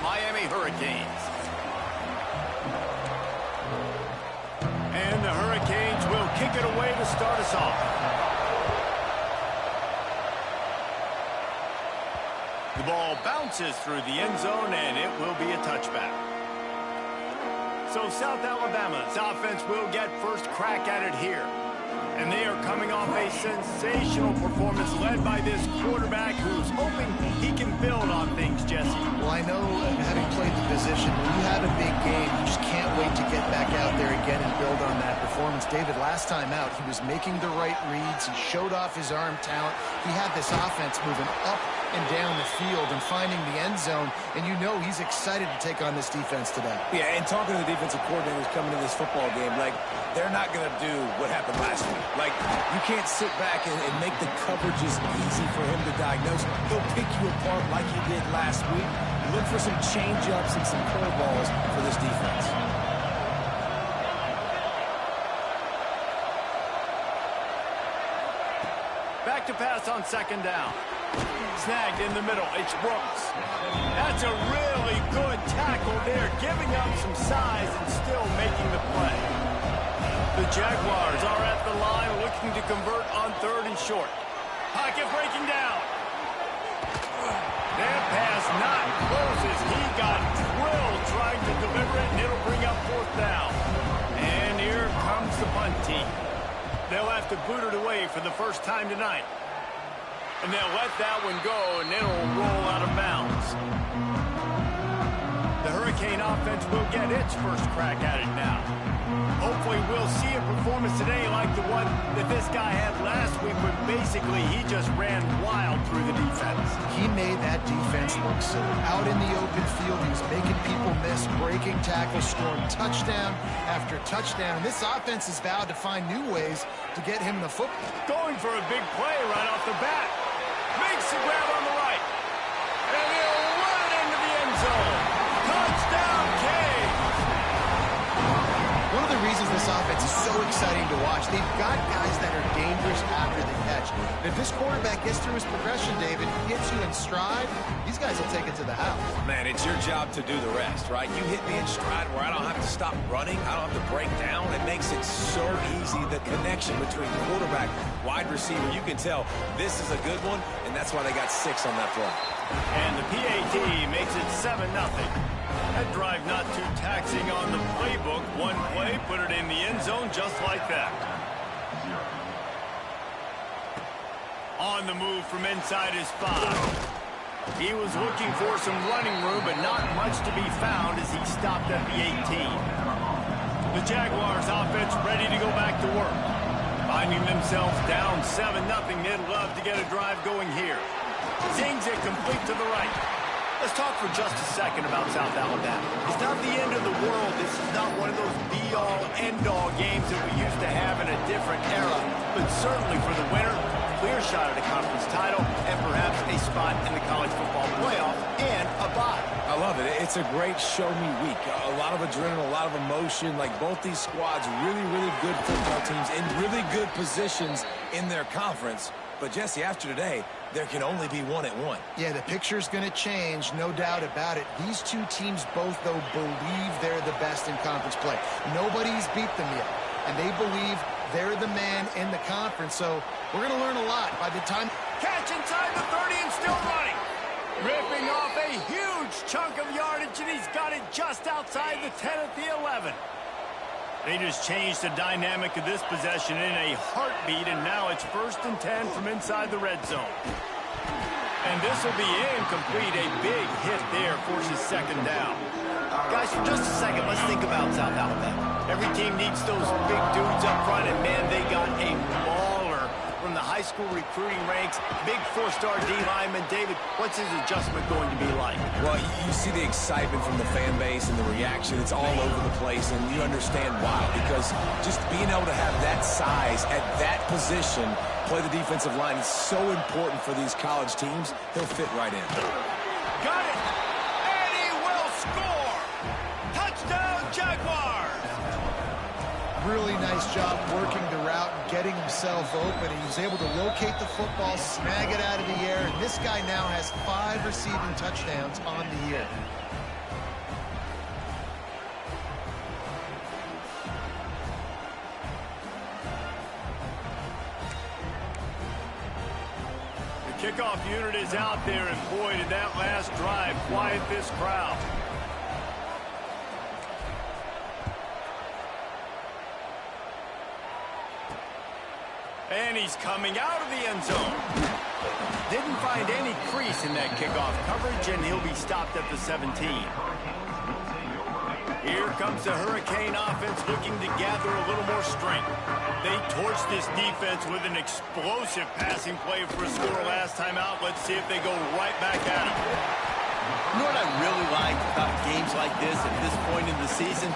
Miami Hurricanes. And the Hurricanes will kick it away to start us off. The ball bounces through the end zone, and it will be a touchback. So South Alabama's offense will get first crack at it here. And they are coming off a sensational performance led by this quarterback who's hoping he can build on things, Jesse. Well, I know, having played the position, when you have a big game, you just can't wait to get back out there again and build on that performance. David, last time out, he was making the right reads. He showed off his arm talent. He had this offense moving up and down the field and finding the end zone, and you know he's excited to take on this defense today. Yeah, and talking to the defensive coordinators coming to this football game, like, they're not going to do what happened last week. Like, you can't sit back and make the coverages easy for him to diagnose. He'll pick you apart like he did last week. Look for some change-ups and some curveballs for this defense. Back to pass on second down. Snagged in the middle. It's Brooks. That's a really good tackle there, giving up some size and still making the play. The Jaguars are at the line looking to convert on third and short. Pocket breaking down. That pass not closes. He got drilled trying to deliver it, and it'll bring up fourth down. And here comes the punt team. They'll have to boot it away for the first time tonight. And they'll let that one go, and it'll roll out of bounds. The Hurricane offense will get its first crack at it now. Hopefully we'll see a performance today like the one that this guy had last week, but basically he just ran wild through the defense. He made that defense look silly. Out in the open field, he was making people miss, breaking tackles, scoring touchdown after touchdown. And this offense has vowed to find new ways to get him the football. Going for a big play right off the bat. Makes the grab on the right. And he'll run it into the end zone. Touchdown, Cage! One of the reasons this offense is so exciting to watch, they've got guys that are dangerous after the catch. And if this quarterback gets through his progression, David, hits you in stride, these guys will take it to the house. Man, it's your job to do the rest, right? You hit me in stride where I don't have to stop running. I don't have to break down. It makes it so easy, the connection between quarterback, wide receiver. You can tell this is a good one, and that's why they got 6 on that play. And the PAT makes it 7-0. That drive not too taxing on the playbook. One play, put it in the end zone just like that. On the move from inside his 5. He was looking for some running room, but not much to be found as he stopped at the 18. The Jaguars offense ready to go back to work. Finding themselves down 7-0, they'd love to get a drive going here. Zings it complete to the right. Let's talk for just a second about South Alabama. It's not the end of the world. This is not one of those be-all, end-all games that we used to have in a different era. But certainly for the winner, clear shot at a conference title and perhaps a spot in the college football playoff and a bye. I love it. It's a great show-me week. A lot of adrenaline, a lot of emotion. Like, both these squads, really, really good football teams in really good positions in their conference. But, Jesse, after today, there can only be one at one. Yeah, the picture's going to change, no doubt about it. These two teams both, though, believe they're the best in conference play. Nobody's beat them yet, and they believe they're the man in the conference. So we're going to learn a lot by the time. Catch inside the 30 and still running. Ripping off a huge chunk of yardage, and he's got it just outside the 10 at the 11. They just changed the dynamic of this possession in a heartbeat, and now it's 1st and 10 from inside the red zone. And this will be incomplete. A big hit there forces 2nd down. Guys, for just a second, let's think about South Alabama. Every team needs those big dudes up front, and man, they got a mauler from the high school recruiting ranks. Big 4-star D lineman. David, what's his adjustment going to be like? Well, you see the excitement from the fan base and the reaction. It's all over the place, and you understand why. Because just being able to have that size at that position, play the defensive line, is so important for these college teams. He'll fit right in. Got it! And he will score! Touchdown, Jaguars! Really nice job working the route and getting himself open. He was able to locate the football, snag it out of the air, and this guy now has 5 receiving touchdowns on the year. kickoff unit is out there, and boy, did that last drive quiet this crowd. And he's coming out of the end zone. Didn't find any crease in that kickoff coverage, and he'll be stopped at the 17. Here comes the Hurricane offense looking to gather a little more strength. They torched this defense with an explosive passing play for a score last time out. Let's see if they go right back at him. You know what I really like about games like this at this point in the season?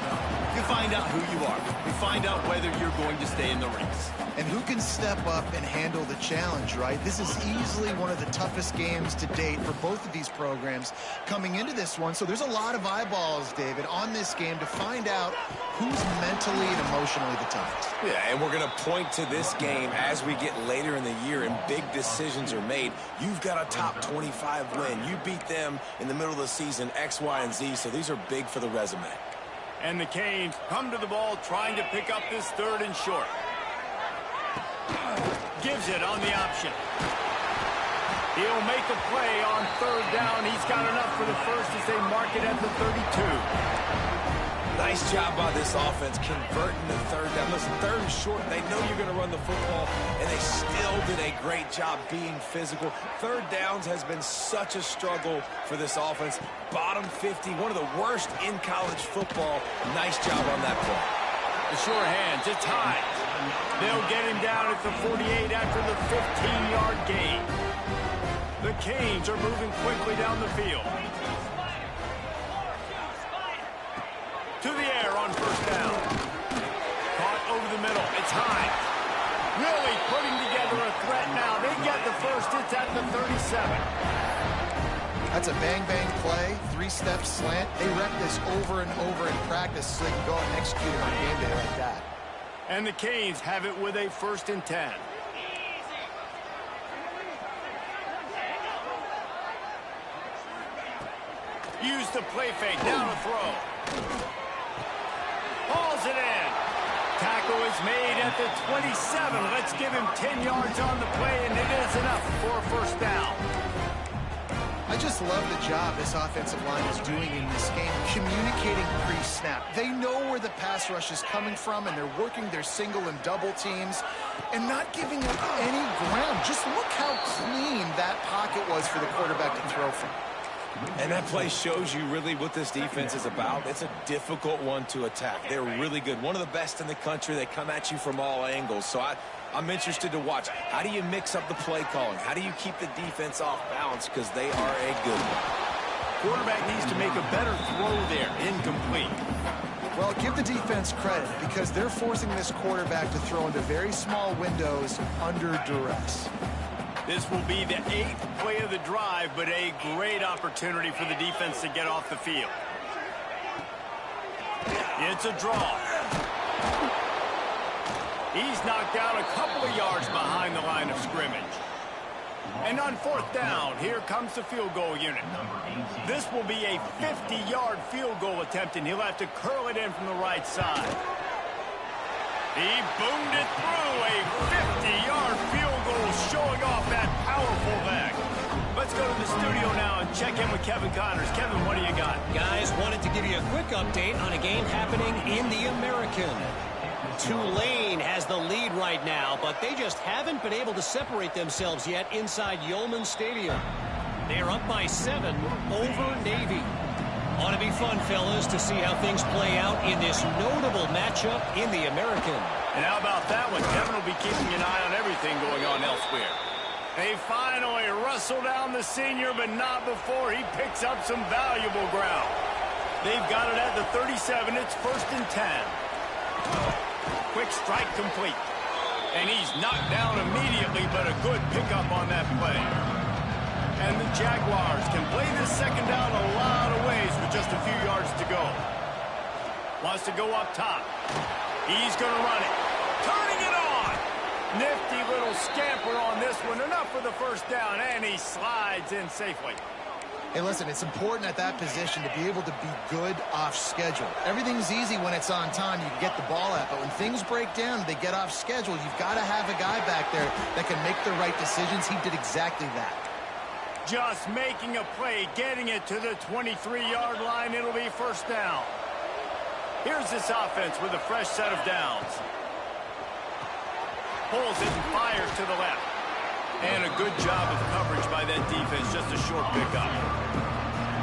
You find out who you are. You find out whether you're going to stay in the race. And who can step up and handle the challenge, right? This is easily one of the toughest games to date for both of these programs coming into this one. So there's a lot of eyeballs, David, on this game to find out who's mentally and emotionally the toughest. Yeah, and we're going to point to this game as we get later in the year and big decisions are made. You've got a top 25 win. You beat them in the middle of the season, X, Y, and Z, so these are big for the resume. And the Canes come to the ball trying to pick up this 3rd and short. Gives it on the option. He'll make a play on 3rd down. He's got enough for the first as they mark it at the 32. Nice job by this offense converting the 3rd down. Listen, 3rd and short, they know you're going to run the football, and they still did a great job being physical. 3rd downs has been such a struggle for this offense. Bottom 50, one of the worst in college football. Nice job on that play. The sure hands, it's high. They'll get him down at the 48 after the 15-yard gain. The Canes are moving quickly down the field. To the air on 1st down. Caught over the middle. It's high. Really putting together a threat now. They get the first. It's at the 37. That's a bang-bang play, 3-step slant. They rep this over and over in practice so they can go and execute it on game day like that. And the Canes have it with a 1st and 10. Use the play fake. Down to throw. Hauls it in. Tackle is made at the 27. Let's give him 10 yards on the play, and it is enough for a 1st down. I just love the job this offensive line is doing in this game, communicating pre-snap. They know where the pass rush is coming from, and they're working their single and double teams and not giving up any ground. Just look how clean that pocket was for the quarterback to throw from. And that play shows you really what this defense is about. It's a difficult one to attack. They're really good. One of the best in the country. They come at you from all angles. So I'm interested to watch. How do you mix up the play calling? How do you keep the defense off balance? Because they are a good one. Quarterback needs to make a better throw there. Incomplete. Well, give the defense credit because they're forcing this quarterback to throw into very small windows under duress. This will be the 8th play of the drive, but a great opportunity for the defense to get off the field. It's a draw. He's knocked out a couple of yards behind the line of scrimmage. And on 4th down, here comes the field goal unit. This will be a 50-yard field goal attempt, and he'll have to curl it in from the right side. He boomed it through a 50-yard field goal, showing off that powerful leg. Let's go to the studio now and check in with Kevin Connors. Kevin, what do you got? Guys, wanted to give you a quick update on a game happening in the American. Tulane has the lead right now, but they just haven't been able to separate themselves yet inside Yulman Stadium. They're up by 7 over Navy. Ought to be fun, fellas, to see how things play out in this notable matchup in the American. And how about that one? Kevin will be keeping an eye on everything going on elsewhere. They finally wrestle down the senior, but not before he picks up some valuable ground. They've got it at the 37. It's 1st and 10. Quick strike complete. And he's knocked down immediately, but a good pickup on that play. And the Jaguars can play this 2nd down a lot of ways with just a few yards to go. Wants to go up top. He's going to run it. Turning it on. Nifty little scamper on this one. Enough for the 1st down, and he slides in safely. Hey, listen, it's important at that position to be able to be good off schedule. Everything's easy when it's on time. You can get the ball out, but when things break down, they get off schedule. You've got to have a guy back there that can make the right decisions. He did exactly that. Just making a play, getting it to the 23-yard line. It'll be first down. Here's this offense with a fresh set of downs. Pulls it and fires to the left. And a good job of coverage by that defense, just a short pickup.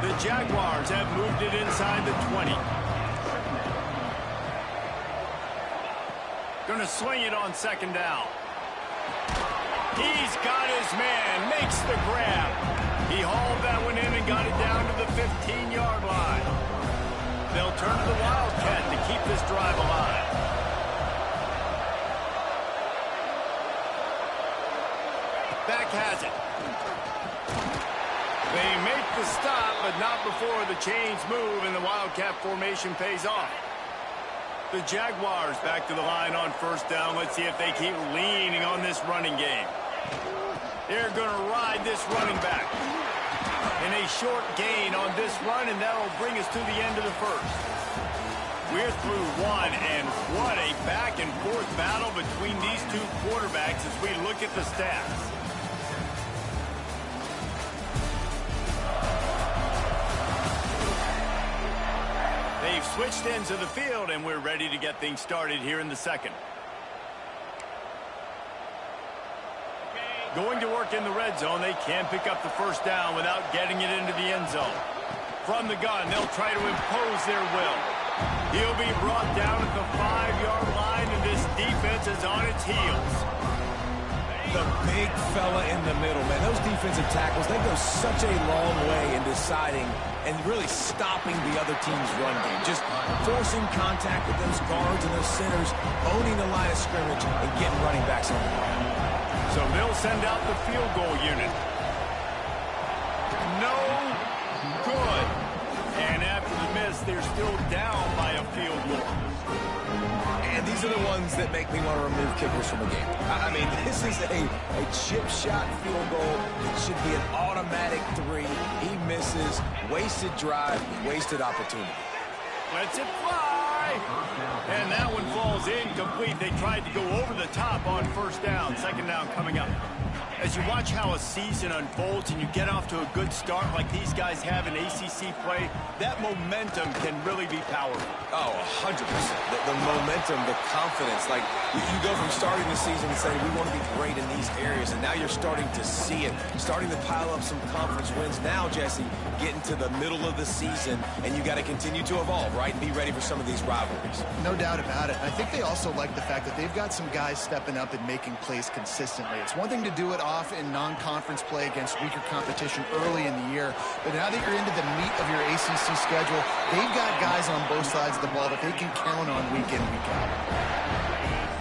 The Jaguars have moved it inside the 20. Gonna swing it on second down. He's got his man, makes the grab. He hauled that one in and got it down to the 15-yard line. They'll turn to the Wildcat to keep this drive alive. Back has it. They make the stop, but not before the chains move and the Wildcat formation pays off. The Jaguars back to the line on first down. Let's see if they keep leaning on this running game. They're going to ride this running back. And a short gain on this run, and that'll bring us to the end of the first. We're through one, and what a back-and-forth battle between these two quarterbacks as we look at the stats. They've switched ends of the field, and we're ready to get things started here in the second. Going to work in the red zone. They can pick up the first down without getting it into the end zone. From the gun, they'll try to impose their will. He'll be brought down at the 5-yard line, and this defense is on its heels. The big fella in the middle, man. Those defensive tackles, they go such a long way in deciding and really stopping the other team's run game. Just forcing contact with those guards and those centers, owning the line of scrimmage, and getting running backs on the ball. So they'll send out the field goal unit. No good. And after the miss, they're still down by a field goal. And these are the ones that make me want to remove kickers from the game. I mean, this is a chip shot field goal. It should be an automatic 3. He misses. Wasted drive, wasted opportunity. Lets it fly. And that one falls incomplete. They tried to go over the top on first down. Second down coming up. As you watch how a season unfolds and you get off to a good start like these guys have in ACC play, that momentum can really be powerful. Oh, 100%. The momentum, the confidence. Like, you go from starting the season and saying, we want to be great in these areas, and now you're starting to see it, starting to pile up some conference wins. Now, Jesse, getting to the middle of the season, and you got to continue to evolve, right, and be ready for some of these rivalries. No doubt about it. I think they also like the fact that they've got some guys stepping up and making plays consistently. It's one thing to do it off in non-conference play against weaker competition early in the year, but now that you're into the meat of your ACC schedule, they've got guys on both sides of the ball that they can count on week in, week out.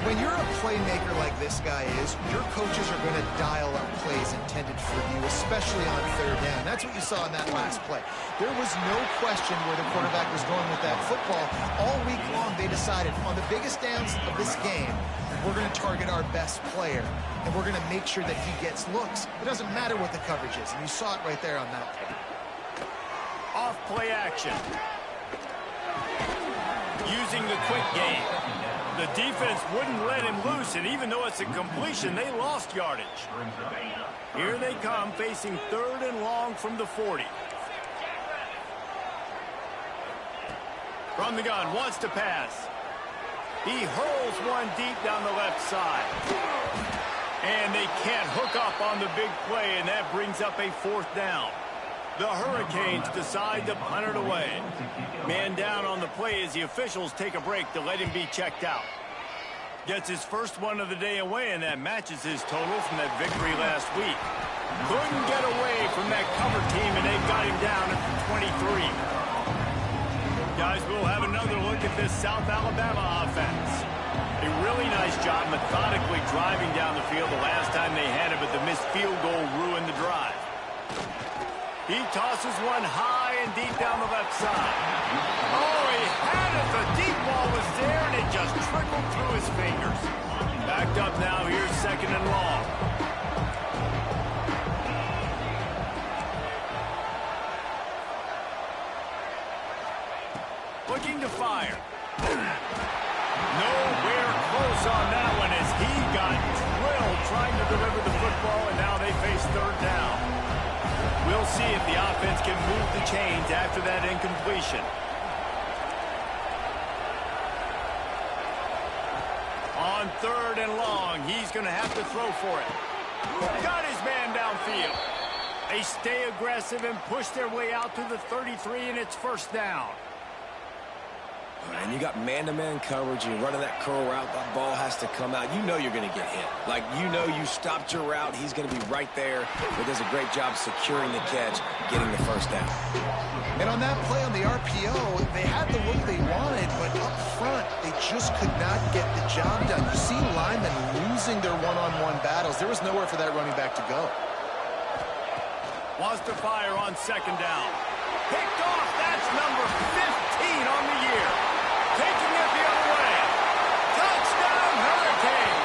When you're a playmaker like this guy is, your coaches are going to dial up plays intended for you, especially on third down. That's what you saw in that last play. There was no question where the quarterback was going with that football. All week long, they decided on the biggest downs of this game, we're going to target our best player, and we're going to make sure that he gets looks. It doesn't matter what the coverage is, and you saw it right there on that play. Off play action. Using the quick game. The defense wouldn't let him loose, and even though it's a completion, they lost yardage. Here they come, facing third and long from the 40. From the gun, wants to pass. He hurls one deep down the left side. And they can't hook up on the big play, and that brings up a fourth down. The Hurricanes decide to punt it away. Man down on the play as the officials take a break to let him be checked out. Gets his first one of the day away, and that matches his total from that victory last week. Couldn't get away from that cover team, and they got him down at the 23. Guys, we'll have another look at this South Alabama offense. A really nice job methodically driving down the field the last time they had it, but the missed field goal ruined the drive. He tosses one high and deep down the left side. Oh, he had it. The deep ball was there, and it just trickled through his fingers. Backed up now. Here's second and long. Looking to fire. Nowhere close on that one as he got drilled trying to deliver the football, and now they face third down. see if the offense can move the chains after that incompletion. On 3rd and long, he's going to have to throw for it. Got his man downfield. They stay aggressive and push their way out to the 33, and it's 1st down. And you got man-to-man coverage. You're running that curl route. That ball has to come out. You know you're going to get hit. Like, you know you stopped your route. He's going to be right there. But does a great job securing the catch, getting the 1st down. And on that play on the RPO, they had the look they wanted, but up front, they just could not get the job done. You see linemen losing their one-on-one battles. There was nowhere for that running back to go. Wants to fire on 2nd down. Picked off. That's number 15 on the year. Taking it the other way. Touchdown, Hurricane.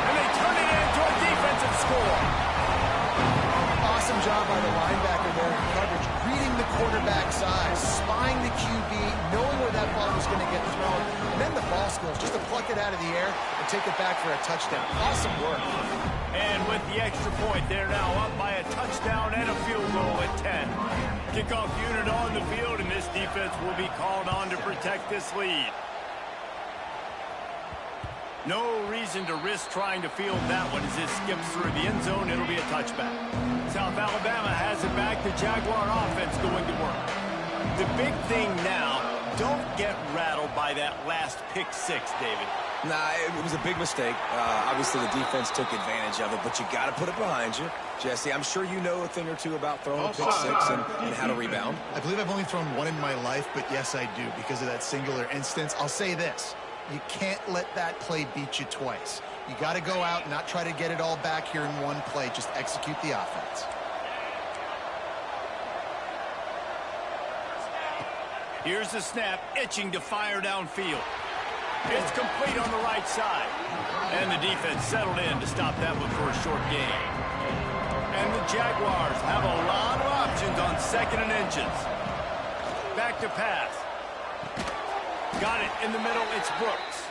And they turn it into a defensive score. Awesome job by the linebacker there in coverage, reading the quarterback's eyes, spying the QB, knowing where that ball was going to get thrown, and then the ball skills, just to pluck it out of the air and take it back for a touchdown. Awesome work. And with the extra point, they're now up by a touchdown and a field goal at 10. Kickoff unit on the field, and this defense will be called on to protect this lead. No reason to risk trying to field that one as this skips through the end zone. It'll be a touchback. South Alabama has it back. The Jaguar offense going to work. The big thing now, don't get rattled by that last pick 6, David. Nah, it was a big mistake. Obviously, the defense took advantage of it, but you got to put it behind you. Jesse, I'm sure you know a thing or two about throwing a pick 6 and how to rebound. I believe I've only thrown one in my life, but yes, I do because of that singular instance. I'll say this. You can't let that play beat you twice. You got to go out and not try to get it all back here in one play. Just execute the offense. Here's the snap, itching to fire downfield. It's complete on the right side. And the defense settled in to stop that one for a short gain. And the Jaguars have a lot of options on 2nd and inches. Back to pass. Got it in the middle, it's Brooks.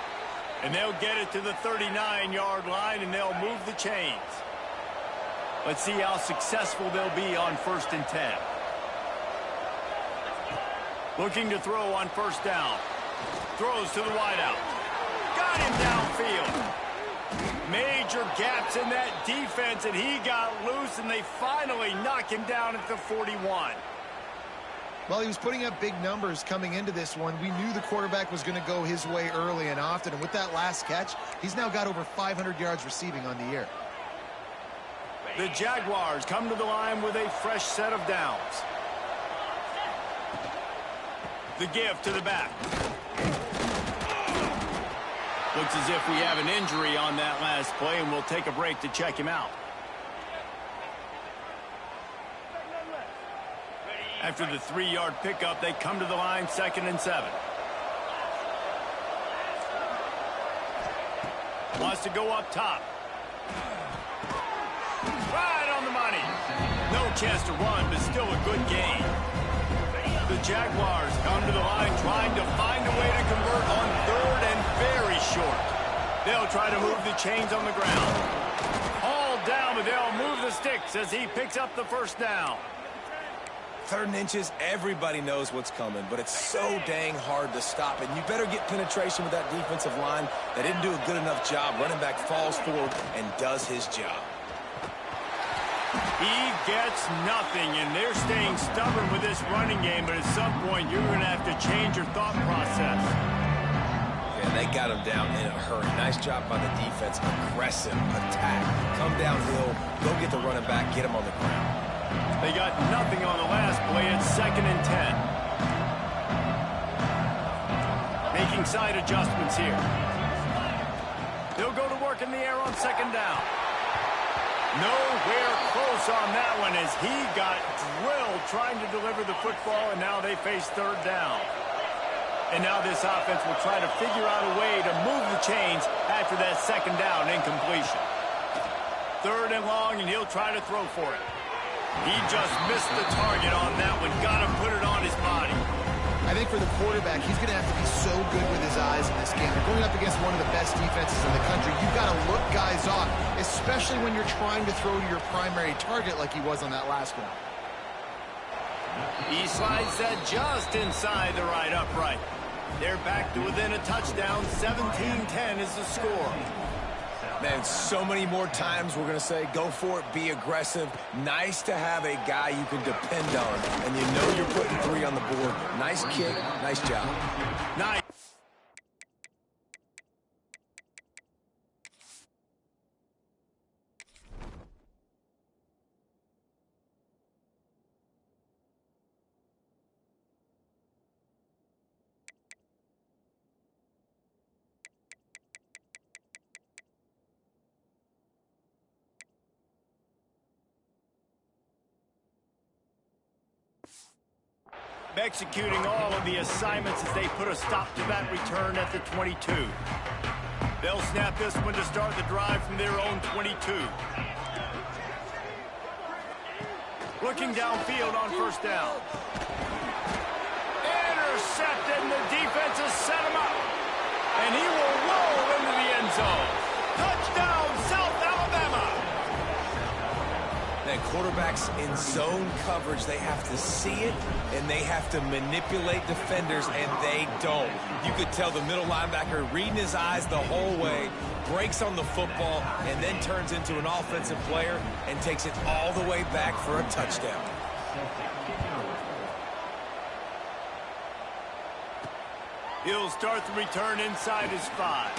And they'll get it to the 39-yard line, and they'll move the chains. Let's see how successful they'll be on 1st and 10. Looking to throw on 1st down. Throws to the wideout. Got him downfield. Major gaps in that defense, and he got loose, and they finally knock him down at the 41. Well, he was putting up big numbers coming into this one. We knew the quarterback was going to go his way early and often, and with that last catch, he's now got over 500 yards receiving on the year. The Jaguars come to the line with a fresh set of downs. The give to the back. Looks as if we have an injury on that last play, and we'll take a break to check him out. After the 3-yard pickup, they come to the line 2nd and 7. Wants to go up top. Right on the money. No chance to run, but still a good gain. The Jaguars come to the line trying to find a way to convert on 3rd and very short. They'll try to move the chains on the ground. All down, but they'll move the sticks as he picks up the 1st down. 3rd and inches, everybody knows what's coming, but it's so dang hard to stop it. And you better get penetration with that defensive line. They didn't do a good enough job. Running back falls forward and does his job. He gets nothing, and they're staying stubborn with this running game, but at some point you're going to have to change your thought process. Yeah, they got him down in a hurry. Nice job by the defense. Aggressive attack. Come downhill, go get the running back, get him on the ground. They got nothing on the last play. It's 2nd and 10. Making side adjustments here. They'll go to work in the air on 2nd down. Nowhere close on that one as he got drilled trying to deliver the football, and now they face 3rd down. And now this offense will try to figure out a way to move the chains after that 2nd down incompletion. 3rd and long, and he'll try to throw for it. He just missed the target on that one. Got to put it on his body. I think for the quarterback, he's going to have to be so good with his eyes in this game. They're going up against one of the best defenses in the country. You've got to look guys off, especially when you're trying to throw to your primary target like he was on that last one. He slides that just inside the right upright. They're back to within a touchdown. 17-10 is the score. Man, so many more times we're going to say, go for it, be aggressive. Nice to have a guy you can depend on, and you know you're putting 3 on the board. Nice kick, nice job. Nice. Executing all of the assignments as they put a stop to that return at the 22. They'll snap this one to start the drive from their own 22. Looking downfield on first down. Intercepted, and the defense has set him up. And he will roll into the end zone. Touchdown, South Alabama! And quarterbacks in zone coverage, they have to see it, and they have to manipulate defenders, and they don't. You could tell the middle linebacker reading his eyes the whole way, breaks on the football, and then turns into an offensive player and takes it all the way back for a touchdown. He'll start the return inside his 5.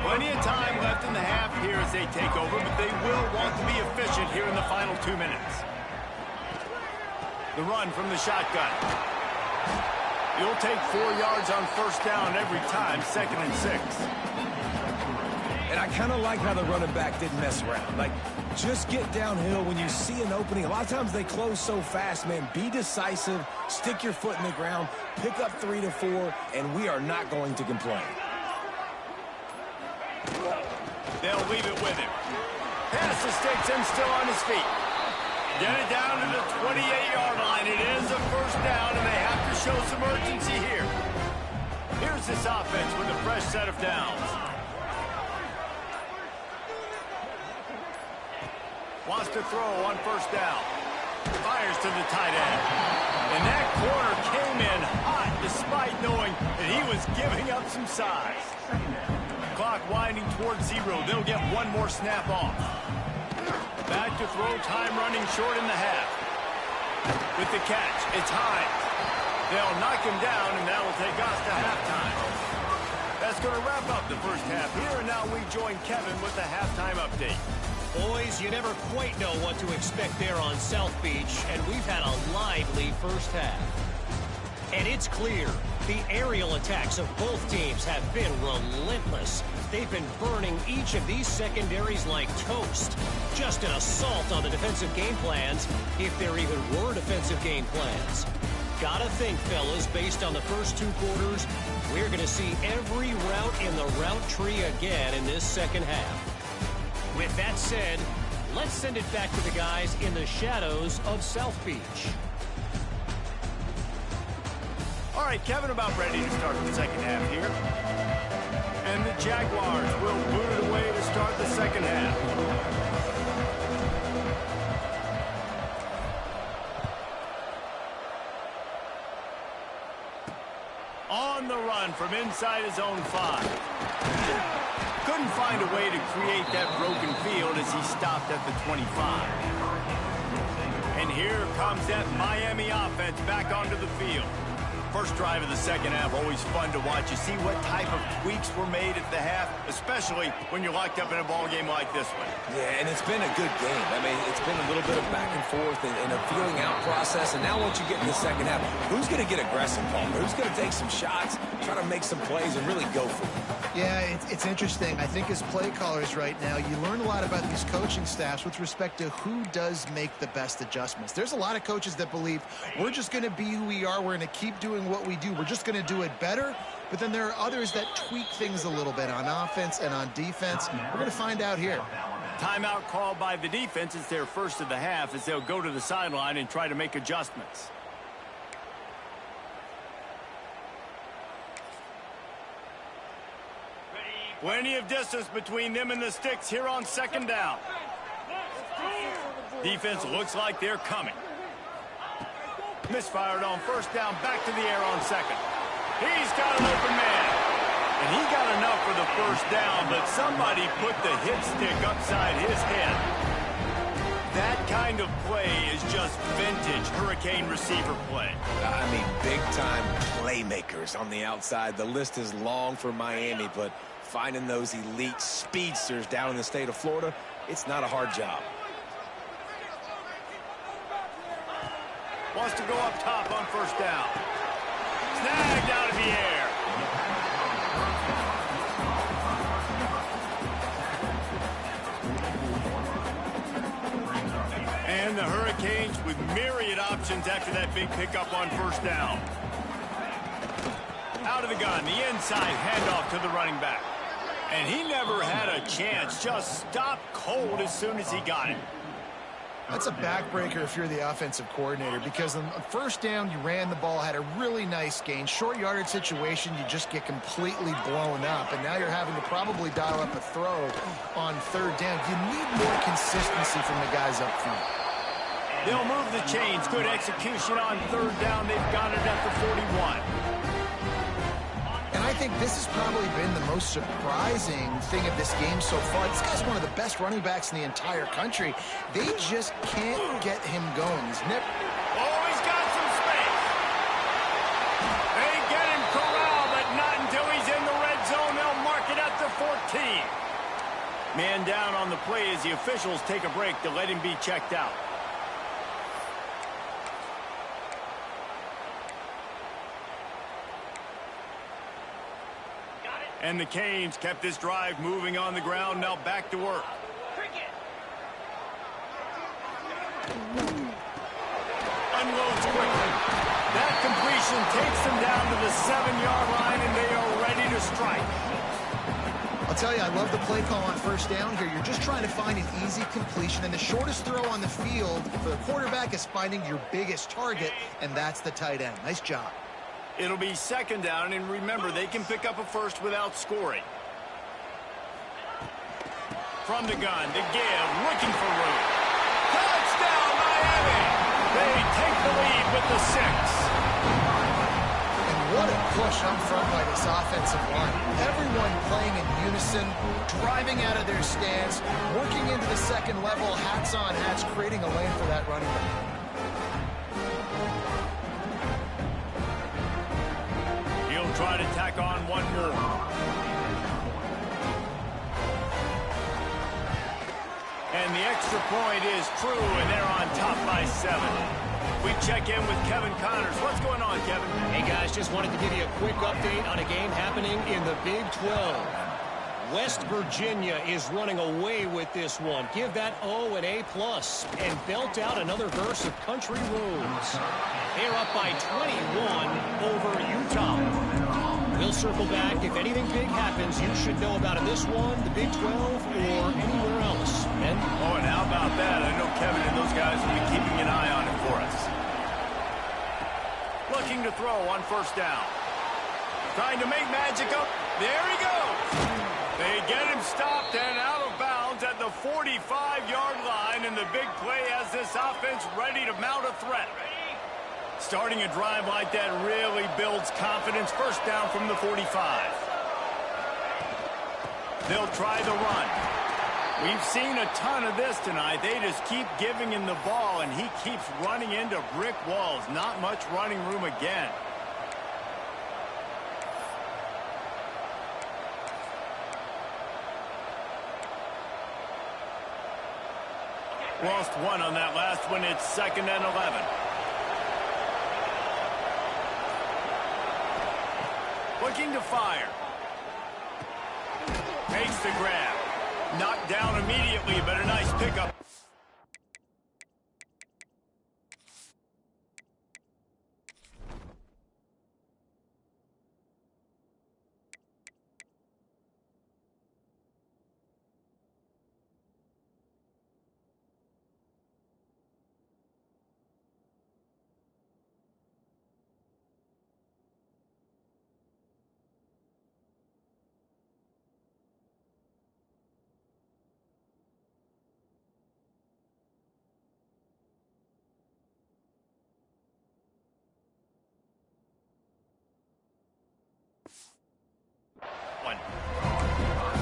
Plenty of time left in the half here as they take over, but they will want to be efficient here in the final 2 minutes. The run from the shotgun. You'll take 4 yards on first down every time, 2nd and 6. And I kind of like how the running back didn't mess around. Like, just get downhill when you see an opening. A lot of times they close so fast, man. Be decisive, stick your foot in the ground, pick up 3 to 4, and we are not going to complain. They'll leave it with him. Pass escapes him, still on his feet. Get it down to the 28-yard line. It is a first down, and they have to show some urgency here. Here's this offense with a fresh set of downs. Wants to throw on first down. Fires to the tight end. And that corner came in hot despite knowing that he was giving up some size. Clock winding towards 0. They'll get 1 more snap off. Back to throw, time running short in the half. With the catch, it's Hines. They'll knock him down, and that will take us to halftime. That's going to wrap up the first half here, and now we join Kevin with the halftime update. Boys, you never quite know what to expect there on South Beach, and we've had a lively first half. And it's clear, the aerial attacks of both teams have been relentless. They've been burning each of these secondaries like toast. Just an assault on the defensive game plans, if there even were defensive game plans. Gotta think, fellas, based on the first 2 quarters, we're going to see every route in the route tree again in this second half. With that said, let's send it back to the guys in the shadows of South Beach. All right, Kevin, about ready to start the second half here. And the Jaguars will boot it away to start the second half. On the run from inside his own 5. Couldn't find a way to create that broken field as he stopped at the 25. And here comes that Miami offense back onto the field. First drive of the second half, always fun to watch. You see what type of tweaks were made at the half, especially when you're locked up in a ball game like this one. Yeah, and it's been a good game. I mean, it's been a little bit of back and forth and a feeling out process. And now once you get in the second half, who's going to get aggressive, Paul? Who's going to take some shots, try to make some plays, and really go for it? Yeah, it's interesting. I think as play callers right now, you learn a lot about these coaching staffs with respect to who does make the best adjustments. There's a lot of coaches that believe we're just going to be who we are. We're going to keep doing what we do. We're just going to do it better. But then there are others that tweak things a little bit on offense and on defense. We're going to find out here. Timeout called by the defense. It's their first of the half as they'll go to the sideline and try to make adjustments. Plenty of distance between them and the sticks here on second down. Defense looks like they're coming. Misfired on first down, back to the air on second. He's got an open man. And he got enough for the first down, but somebody put the hit stick upside his head. That kind of play is just vintage Hurricane receiver play. I mean, big-time playmakers on the outside. The list is long for Miami, but finding those elite speedsters down in the state of Florida, it's not a hard job. Wants to go up top on first down. Snagged out of the air. And the Hurricanes with myriad options after that big pickup on first down. Out of the gun, the inside handoff to the running back. And he never had a chance, just stopped cold as soon as he got it. That's a backbreaker if you're the offensive coordinator, because on first down, you ran the ball, had a really nice gain. Short yardage situation, you just get completely blown up, and now you're having to probably dial up a throw on third down. You need more consistency from the guys up front. They'll move the chains. Good execution on third down. They've got it at the 41. And I think this has probably been the most surprising thing of this game so far. This guy's one of the best running backs in the entire country. They just can't get him going. He's got some space. They get him corralled, but not until he's in the red zone. They'll mark it at the 14. Man down on the play as the officials take a break to let him be checked out. And the Canes kept this drive moving on the ground. Now back to work. Unloads quickly. That completion takes them down to the 7-yard line, and they are ready to strike. I'll tell you, I love the play call on first down here. You're just trying to find an easy completion, and the shortest throw on the field for the quarterback is finding your biggest target, and that's the tight end. Nice job. It'll be second down, and remember, they can pick up a first without scoring. From the gun, the give, looking for room. Touchdown, Miami! They take the lead with the 6. And what a push up front by this offensive line. Everyone playing in unison, driving out of their stance, working into the second level, hats on hats, creating a lane for that running back. Try to tack on one more. And the extra point is true, and they're on top by 7. We check in with Kevin Connors. What's going on, Kevin? Hey, guys, just wanted to give you a quick update on a game happening in the Big 12. West Virginia is running away with this one. Give that O an A+, and belt out another verse of country roads. They're up by 21 over Utah. We'll circle back. If anything big happens, you should know about in this one, the Big 12, or anywhere else. Ben? Oh, and how about that? I know Kevin and those guys will be keeping an eye on it for us. Looking to throw on first down. Trying to make magic up. There he goes. They get him stopped and out of bounds at the 45-yard line, and the big play has this offense ready to mount a threat. Starting a drive like that really builds confidence. First down from the 45. They'll try the run. We've seen a ton of this tonight. They just keep giving him the ball, and he keeps running into brick walls. Not much running room again. Lost one on that last one. It's 2nd and 11. Looking to fire. Makes the grab. Knocked down immediately, but a nice pickup. One.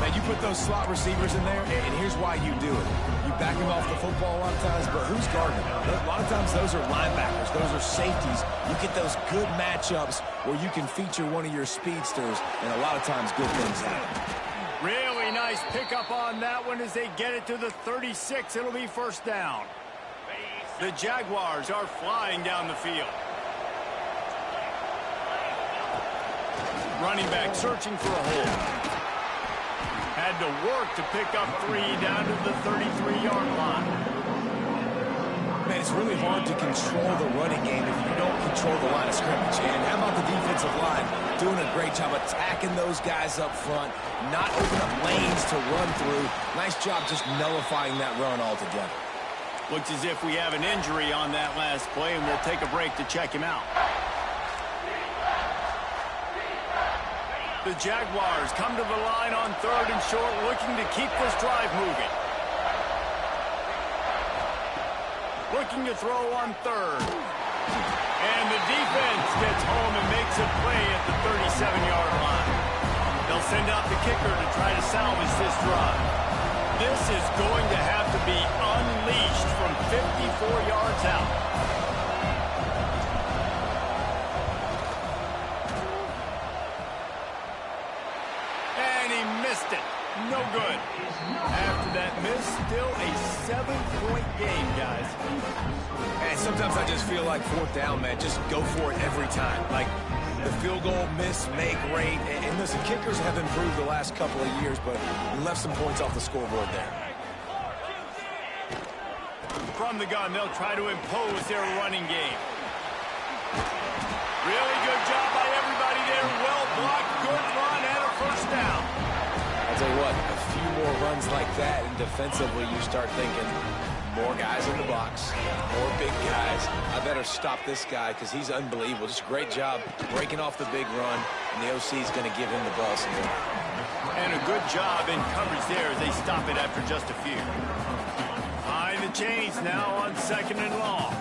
Man, you put those slot receivers in there, and here's why you do it. You back them off the football a lot of times, but who's guarding them? A lot of times those are linebackers. Those are safeties. You get those good matchups where you can feature one of your speedsters, and a lot of times good things happen. Really nice pickup on that one as they get it to the 36. It'll be first down. The Jaguars are flying down the field. Running back searching for a hole. Had to work to pick up 3 down to the 33-yard line. Man, it's really hard to control the running game if you don't control the line of scrimmage. And how about the defensive line doing a great job attacking those guys up front, not opening up lanes to run through. Nice job just nullifying that run altogether. Looks as if we have an injury on that last play, and we'll take a break to check him out. The Jaguars come to the line on 3rd and short, looking to keep this drive moving. Looking to throw on 3rd. And the defense gets home and makes a play at the 37-yard line. They'll send out the kicker to try to salvage this drive. This is going to have to be unleashed from 54 yards out. And he missed it. No good. After that miss, still a 7-point game, guys. And sometimes I just feel like 4th down, man, just go for it every time. Like, the field goal miss, make rate. And listen, kickers have improved the last couple of years, but left some points off the scoreboard there. From the gun, they'll try to impose their running game. Really good job by everybody there. Well blocked, good run, and a first down. I'll tell you what, a few more runs like that, and defensively you start thinking, more guys in the box, more big guys. I better stop this guy because he's unbelievable. Just a great job breaking off the big run, and the OC is going to give him the ball some more. And a good job in coverage there as they stop it after just a few. Behind the chains now on 2nd and long.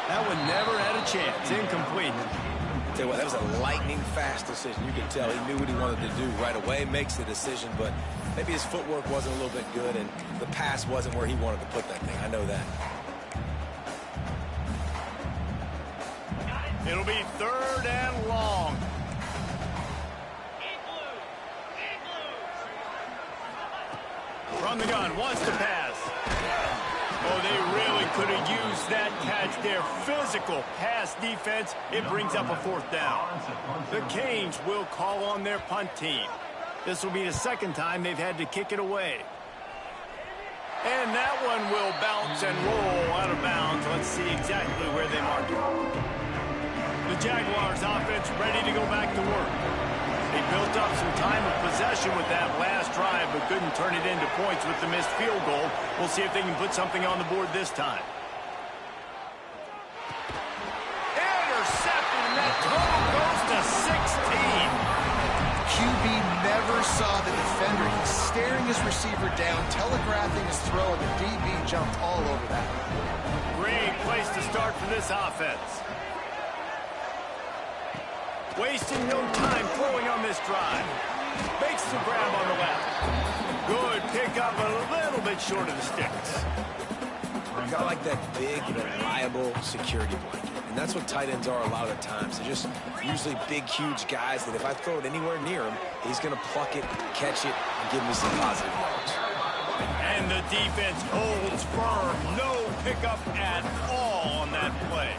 That one never had a chance. Incomplete. Tell you what, that was a lightning-fast decision. You can tell he knew what he wanted to do right away, makes the decision, but maybe his footwork wasn't a little bit good, and the pass wasn't where he wanted to put that thing. I know that. It'll be 3rd and long. From the gun, wants to pass. Oh, they really could have used that catch there. Physical pass defense. It brings up a 4th down. The Canes will call on their punt team. This will be the 2nd time they've had to kick it away. And that one will bounce and roll out of bounds. Let's see exactly where they mark it. The Jaguars offense ready to go back to work. They built up some time of possession with that last drive, but couldn't turn it into points with the missed field goal. We'll see if they can put something on the board this time. Intercepted, and that total goes to 16. QB never saw the defender. He's staring his receiver down, telegraphing his throw, and the DB jumped all over that. Great place to start for this offense. Wasting no time throwing on this drive. Makes the grab on the left. Good pickup, a little bit short of the sticks. You got like that big, reliable security blanket. And that's what tight ends are a lot of the times. They're just usually big, huge guys that if I throw it anywhere near him, he's going to pluck it, catch it, and give me some positive yards. And the defense holds firm. No pickup at all on that play.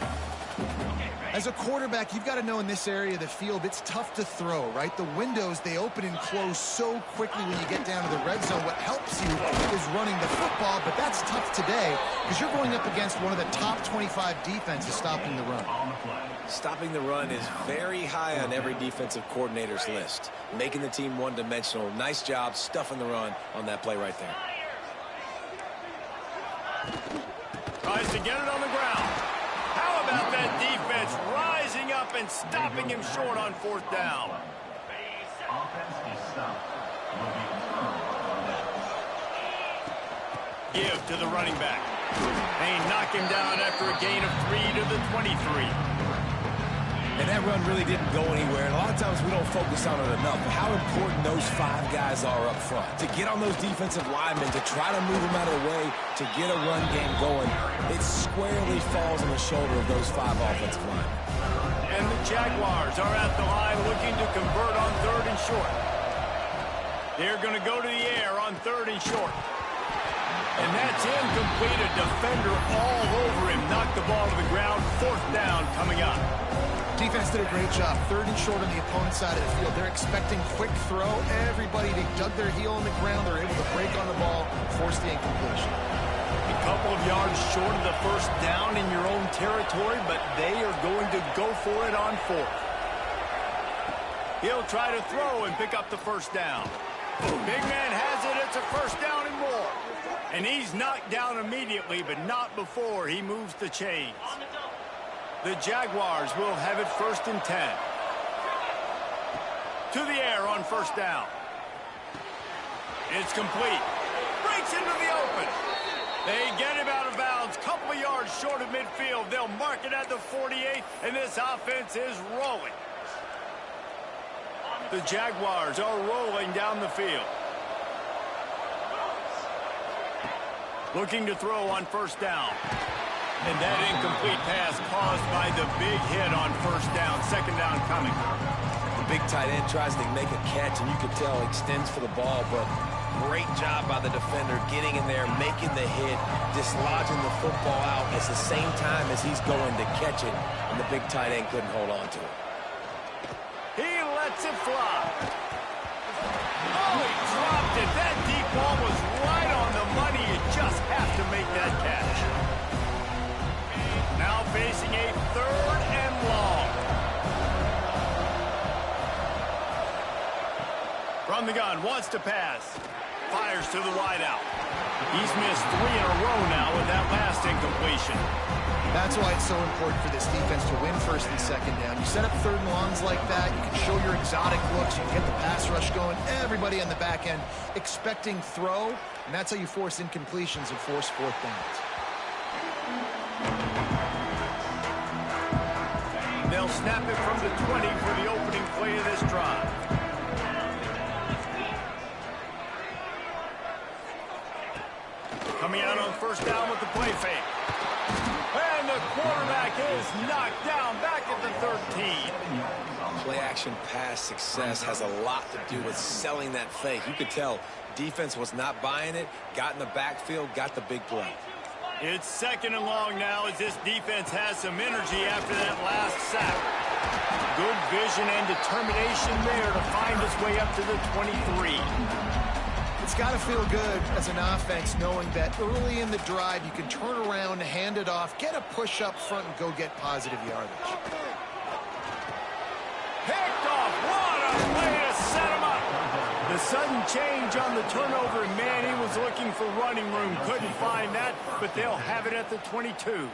As a quarterback, you've got to know in this area of the field, it's tough to throw, right? The windows, they open and close so quickly when you get down to the red zone. What helps you is running the football, but that's tough today because you're going up against one of the top 25 defenses stopping the run. Stopping the run is very high on every defensive coordinator's list. Making the team one-dimensional. Nice job stuffing the run on that play right there. Tries to get it on the ground. How about that defense rising up and stopping him short on 4th down? Give to the running back. They knock him down after a gain of 3 to the 23. And that run really didn't go anywhere. And a lot of times we don't focus on it enough. But how important those 5 guys are up front. To get on those defensive linemen, to try to move them out of the way, to get a run game going, it squarely falls on the shoulder of those 5 offensive linemen. And the Jaguars are at the line looking to convert on 3rd and short. They're going to go to the air on 3rd and short. And that's incomplete. A defender all over him. Knocked the ball to the ground. 4th down coming up. Defense did a great job. 3rd and short on the opponent's side of the field. They're expecting quick throw. Everybody, they dug their heel on the ground. They're able to break on the ball, force the incompletion. A couple of yards short of the 1st down in your own territory, but they are going to go for it on 4th. He'll try to throw and pick up the 1st down. Big man has it. It's a 1st down and more. And he's knocked down immediately, but not before he moves the chains. The Jaguars will have it 1st and 10. To the air on 1st down. It's complete. Breaks into the open. They get him out of bounds. Couple of yards short of midfield. They'll mark it at the 48, and this offense is rolling. The Jaguars are rolling down the field. Looking to throw on 1st down. And that incomplete pass caused by the big hit on 1st down. 2nd down coming. The big tight end tries to make a catch, and you can tell he extends for the ball, but great job by the defender getting in there, making the hit, dislodging the football out at the same time as he's going to catch it, and the big tight end couldn't hold on to it. He lets it fly. Oh, he dropped it. That deep ball was right on the money. You just have to make that catch. Now facing a 3rd and long. From the gun, wants to pass. Fires to the wideout. He's missed 3 in a row now with that last incompletion. That's why it's so important for this defense to win 1st and 2nd down. You set up 3rd and longs like that. You can show your exotic looks. You can get the pass rush going. Everybody on the back end expecting throw. And that's how you force incompletions and force 4th downs. They'll snap it from the 20 for the opening play of this drive. Coming out on 1st down with the play fake. And the quarterback is knocked down back at the 13. Play-action pass success has a lot to do with selling that fake. You could tell defense was not buying it, got in the backfield, got the big play. It's 2nd and long now as this defense has some energy after that last sack. Good vision and determination there to find his way up to the 23. It's got to feel good as an offense knowing that early in the drive you can turn around, hand it off, get a push up front, and go get positive yardage. Picked off. What a way to set him up. The sudden change on the turnover, and man, he was looking for running room. Couldn't find that, but they'll have it at the 22.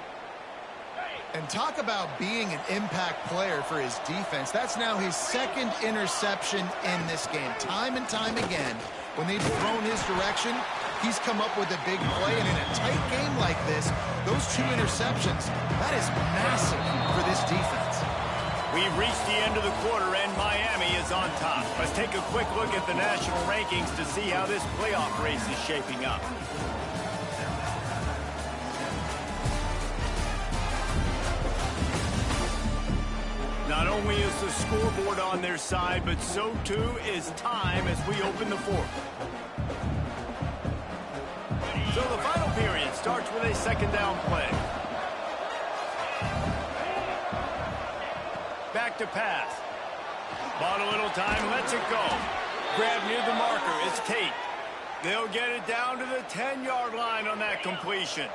And talk about being an impact player for his defense. That's now his 2nd interception in this game. Time and time again, when they've thrown his direction, he's come up with a big play. And in a tight game like this, those 2 interceptions, that is massive for this defense. We've reached the end of the quarter, and Miami is on top. Let's take a quick look at the national rankings to see how this playoff race is shaping up. Not only is the scoreboard on their side, but so too is time as we open the 4th. So the final period starts with a 2nd down play. Back to pass. Bought a little time, lets it go. Grab near the marker, it's Tate. They'll get it down to the 10-yard line on that completion.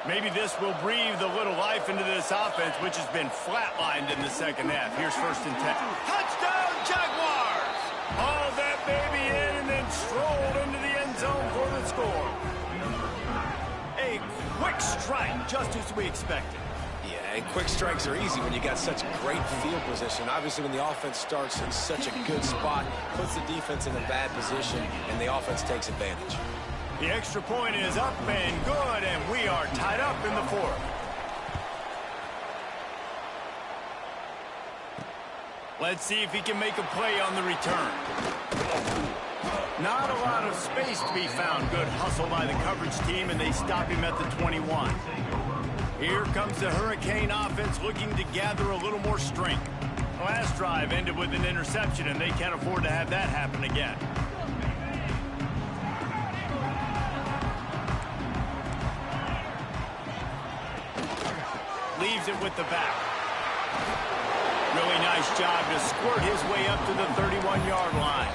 Maybe this will breathe a little life into this offense, which has been flatlined in the 2nd half. Here's 1st and 10. Touchdown, Jaguars! Hauled that baby in and then strolled into the end zone for the score. A quick strike, just as we expected. Yeah, and quick strikes are easy when you got such great field position. Obviously, when the offense starts in such a good spot, puts the defense in a bad position, and the offense takes advantage. The extra point is up and good, and we are tied up in the fourth. Let's see if he can make a play on the return. Not a lot of space to be found. Good hustle by the coverage team, and they stop him at the 21. Here comes the Hurricane offense looking to gather a little more strength. The last drive ended with an interception, and they can't afford to have that happen again. Leaves it with the back. Really nice job to squirt his way up to the 31-yard line.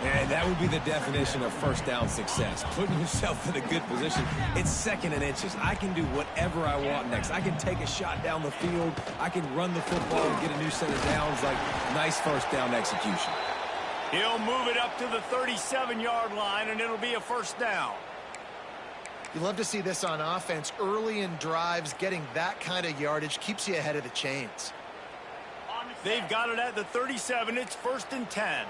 And that would be the definition of first down success. Putting yourself in a good position. It's 2nd and inches. I can do whatever I want next. I can take a shot down the field. I can run the football and get a new set of downs. Like, nice first down execution. He'll move it up to the 37-yard line, and it'll be a first down. You love to see this on offense. Early in drives, getting that kind of yardage keeps you ahead of the chains. They've got it at the 37. It's 1st and 10.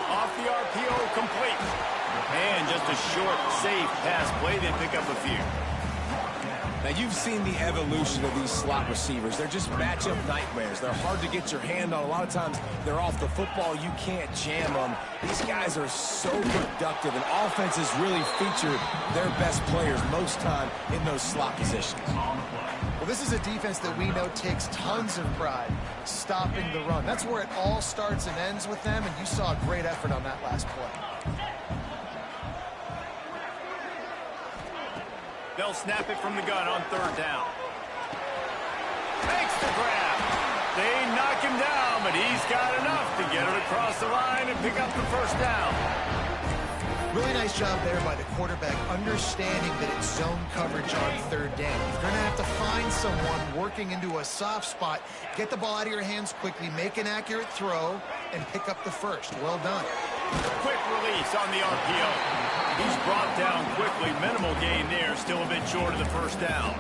Off the RPO, complete. And just a short, safe pass play. They pick up a few. Now, you've seen the evolution of these slot receivers. They're just matchup nightmares. They're hard to get your hand on. A lot of times, they're off the football. You can't jam them. These guys are so productive, and offenses really feature their best players most time in those slot positions. Well, this is a defense that we know takes tons of pride stopping the run. That's where it all starts and ends with them, and you saw a great effort on that last play. They'll snap it from the gun on 3rd down. Makes the grab. They knock him down, but he's got enough to get it across the line and pick up the first down. Really nice job there by the quarterback, understanding that it's zone coverage on 3rd down. You're going to have to find someone working into a soft spot, get the ball out of your hands quickly, make an accurate throw, and pick up the first. Well done. Quick release on the RPO. He's brought down quickly. Minimal gain there, still a bit short of the first down.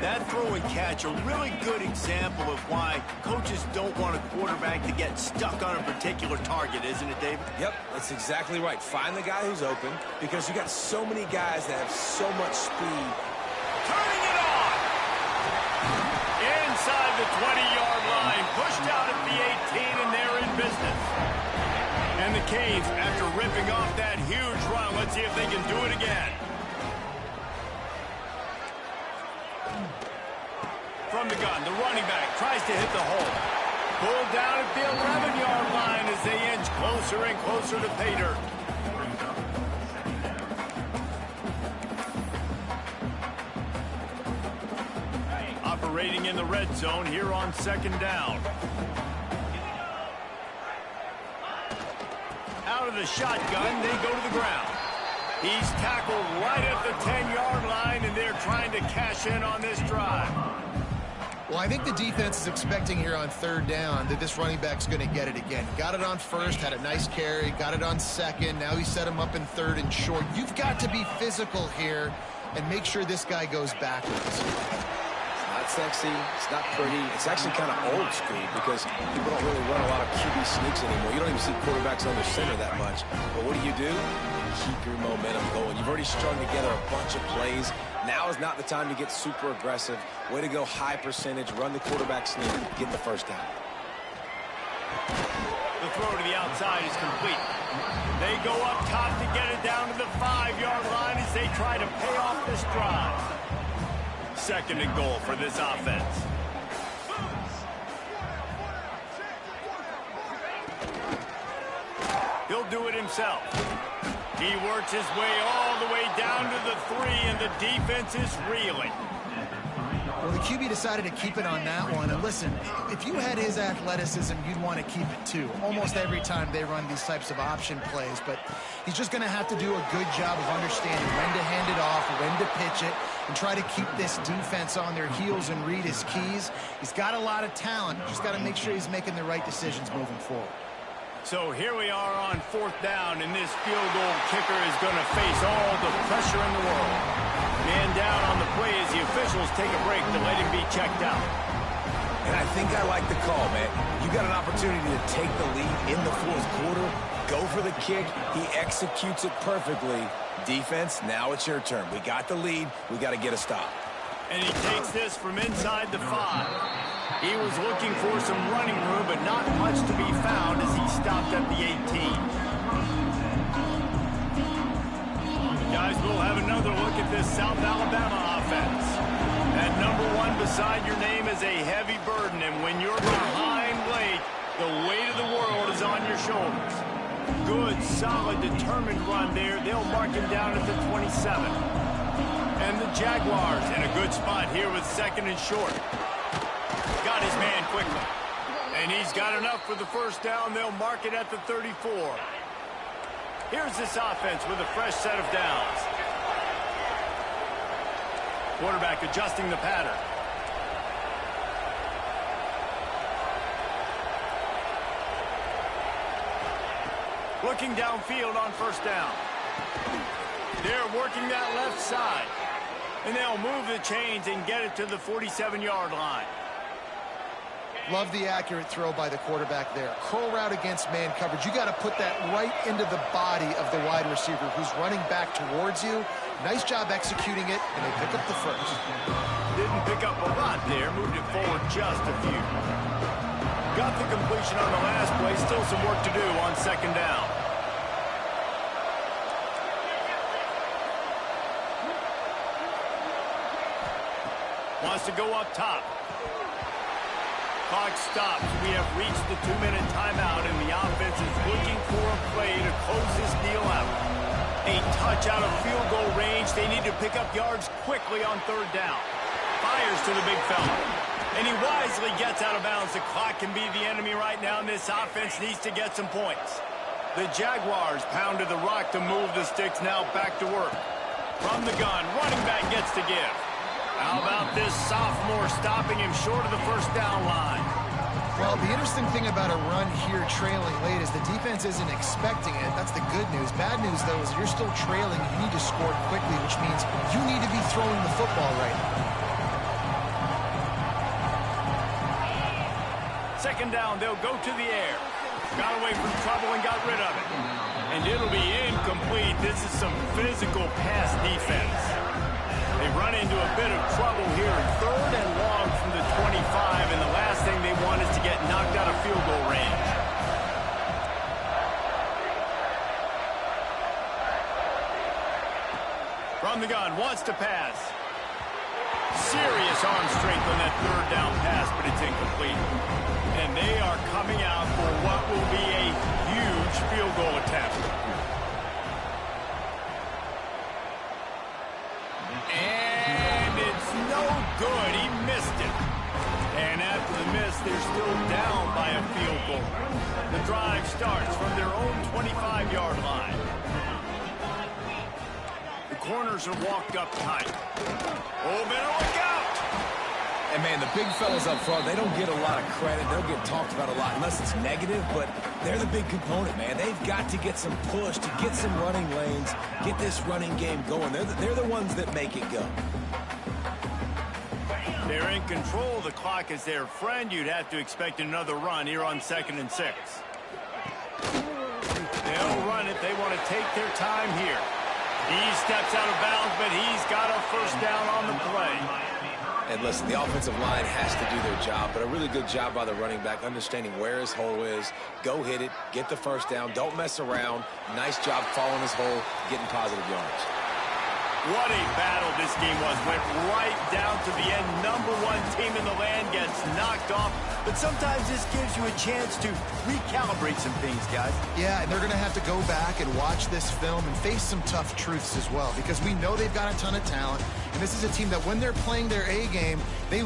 That throw and catch, a really good example of why coaches don't want a quarterback to get stuck on a particular target, isn't it, David? Yep, that's exactly right. Find the guy who's open, because you got so many guys that have so much speed. Turning it on! Inside the 20-yard line, pushed out at the 18, and they're in business. And the Canes, after ripping off that huge run, let's see if they can do it again. From the gun, the running back tries to hit the hole. Pulled down at the 11-yard line as they inch closer and closer to pay dirt. Operating in the red zone here on 2nd down. Out of the shotgun, they go to the ground. He's tackled right at the 10-yard line, and they're trying to cash in on this drive. Well, I think the defense is expecting here on 3rd down that this running back's going to get it again. Got it on 1st, had a nice carry, got it on 2nd. Now he set him up in 3rd and short. You've got to be physical here and make sure this guy goes backwards. Not sexy, it's not pretty, it's actually kind of old school because people don't really run a lot of QB sneaks anymore. You don't even see quarterbacks under center that much. But what do? Keep your momentum going. You've already strung together a bunch of plays. Now is not the time to get super aggressive. Way to go high percentage, run the quarterback sneak, get the first down. The throw to the outside is complete. They go up top to get it down to the 5-yard line as they try to pay off this drive. 2nd and goal for this offense. He'll do it himself. He works his way all the way down to the 3, and the defense is reeling. Well, the QB decided to keep it on that one. And listen, if you had his athleticism, you'd want to keep it too. Almost every time they run these types of option plays. But he's just going to have to do a good job of understanding when to hand it off, when to pitch it, and try to keep this defense on their heels and read his keys. He's got a lot of talent. Just got to make sure he's making the right decisions moving forward. So here we are on 4th down, and this field goal kicker is going to face all the pressure in the world. Man down on the play as the officials take a break to let him be checked out. And I think I like the call, man. You got an opportunity to take the lead in the fourth quarter. Go for the kick. He executes it perfectly. Defense, now it's your turn. We got the lead. We got to get a stop. And he takes this from inside the 5. He was looking for some running room, but not much to be found as he stopped at the 18. Guys, we'll have another look at this South Alabama offense. That number 1 beside your name is a heavy burden, and when you're behind late, the weight of the world is on your shoulders. Good, solid, determined run there. They'll mark him down at the 27. And the Jaguars in a good spot here with 2nd and short. Got his man quickly. And he's got enough for the first down. They'll mark it at the 34. Here's this offense with a fresh set of downs. Quarterback adjusting the pattern. Looking downfield on first down. They're working that left side. And they'll move the chains and get it to the 47-yard line. Love the accurate throw by the quarterback there. Curl route against man coverage. You got to put that right into the body of the wide receiver who's running back towards you. Nice job executing it, and they pick up the first. Didn't pick up a lot there. Moved it forward just a few. Got the completion on the last play. Still some work to do on 2nd down. Wants to go up top. Clock stops. We have reached the 2-minute timeout, and the offense is looking for a play to close this deal out. A touch out of field goal range. They need to pick up yards quickly on 3rd down. Fires to the big fella. And he wisely gets out of bounds. The clock can be the enemy right now, and this offense needs to get some points. The Jaguars pounded the rock to move the sticks. Now back to work. From the gun, running back gets to give. How about this sophomore stopping him short of the first down line? Well, the interesting thing about a run here trailing late is the defense isn't expecting it. That's the good news. Bad news, though, is you're still trailing. You need to score quickly, which means you need to be throwing the football right now. 2nd down, they'll go to the air. Got away from trouble and got rid of it. And it'll be incomplete. This is some physical pass defense. They run into a bit of trouble here. 3rd and long from the 25, and the last thing they want is to get knocked out of field goal range. From the gun, wants to pass. Serious arm strength on that 3rd down pass, but it's incomplete. And they are coming out for what will be a huge field goal attempt. And it's no good. He missed it. And after the miss, they're still down by a field goal. The drive starts from their own 25-yard line. The corners are walked up tight. Oh, better look out! And, man, the big fellas up front, they don't get a lot of credit. They'll get talked about a lot unless it's negative, but they're the big component, man. They've got to get some push, to get some running lanes, get this running game going. They're the ones that make it go. They're in control. The clock is their friend. You'd have to expect another run here on 2nd and 6. They'll run it. They want to take their time here. He steps out of bounds, but he's got a first down on the play. And listen, the offensive line has to do their job, but a really good job by the running back understanding where his hole is. Go hit it, get the first down, don't mess around. Nice job following his hole, getting positive yards. What a battle this game was. Went right down to the end. Number 1 team in the land gets knocked off. But sometimes this gives you a chance to recalibrate some things, guys. Yeah, and they're going to have to go back and watch this film and face some tough truths as well, because we know they've got a ton of talent. And this is a team that when they're playing their A game, they...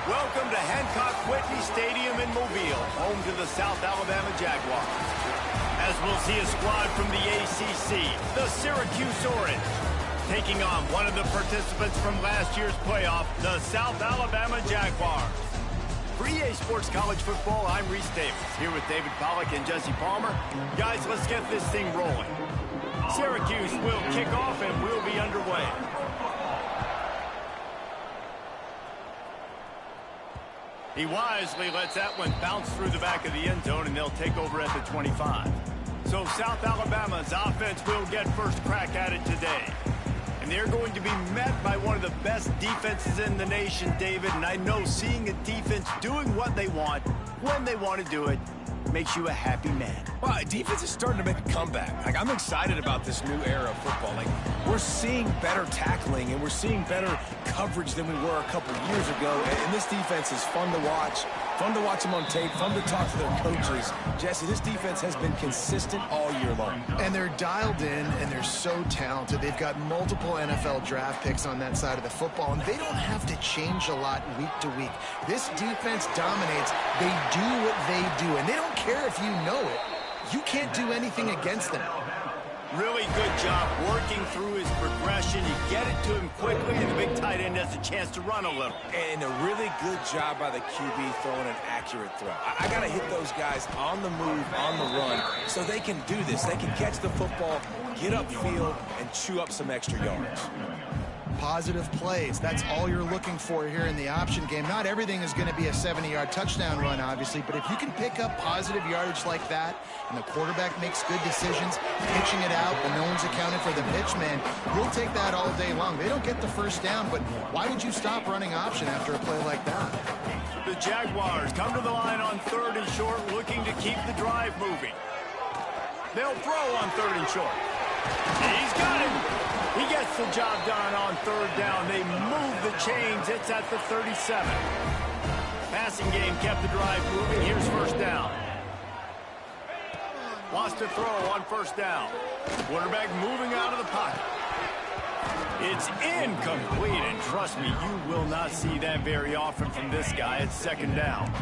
Welcome to Hancock-Whitney Stadium in Mobile, home to the South Alabama Jaguars. As we'll see a squad from the ACC, the Syracuse Orange, taking on one of the participants from last year's playoff, the South Alabama Jaguars. For EA Sports College Football, I'm Reese Davis, here with David Pollack and Jesse Palmer. Guys, let's get this thing rolling. Syracuse will kick off and we'll be underway. He wisely lets that one bounce through the back of the end zone, and they'll take over at the 25. So South Alabama's offense will get first crack at it today. And they're going to be met by one of the best defenses in the nation, David. And I know seeing a defense doing what they want, when they want to do it, makes you a happy man. Well, defense is starting to make a comeback. Like, I'm excited about this new era of football. Like, we're seeing better tackling and we're seeing better coverage than we were a couple years ago. And this defense is fun to watch them on tape, fun to talk to their coaches. Jesse, this defense has been consistent all year long. And they're dialed in, and they're so talented. They've got multiple NFL draft picks on that side of the football, and they don't have to change a lot week to week. This defense dominates. They do what they do, and they don't care if you know it. You can't do anything against them. Really good job working through his progression. You get it to him quickly, and the big tight end has a chance to run a little. And a really good job by the QB throwing an accurate throw. I got to hit those guys on the move, on the run, so they can do this. They can catch the football, get upfield, and chew up some extra yards. Positive plays. That's all you're looking for here in the option game. Not everything is going to be a 70-yard touchdown run, obviously, but if you can pick up positive yardage like that and the quarterback makes good decisions, pitching it out, and no one's accounting for the pitch, man, you'll take that all day long. They don't get the first down, but why would you stop running option after a play like that? The Jaguars come to the line on 3rd and short, looking to keep the drive moving. They'll throw on 3rd and short. He's got him. He gets the job done on 3rd down. They move the chains. It's at the 37. Passing game kept the drive moving. Here's 1st down. Wants to throw on 1st down. Quarterback moving out of the pocket. It's incomplete, and trust me, you will not see that very often from this guy. It's 2nd down.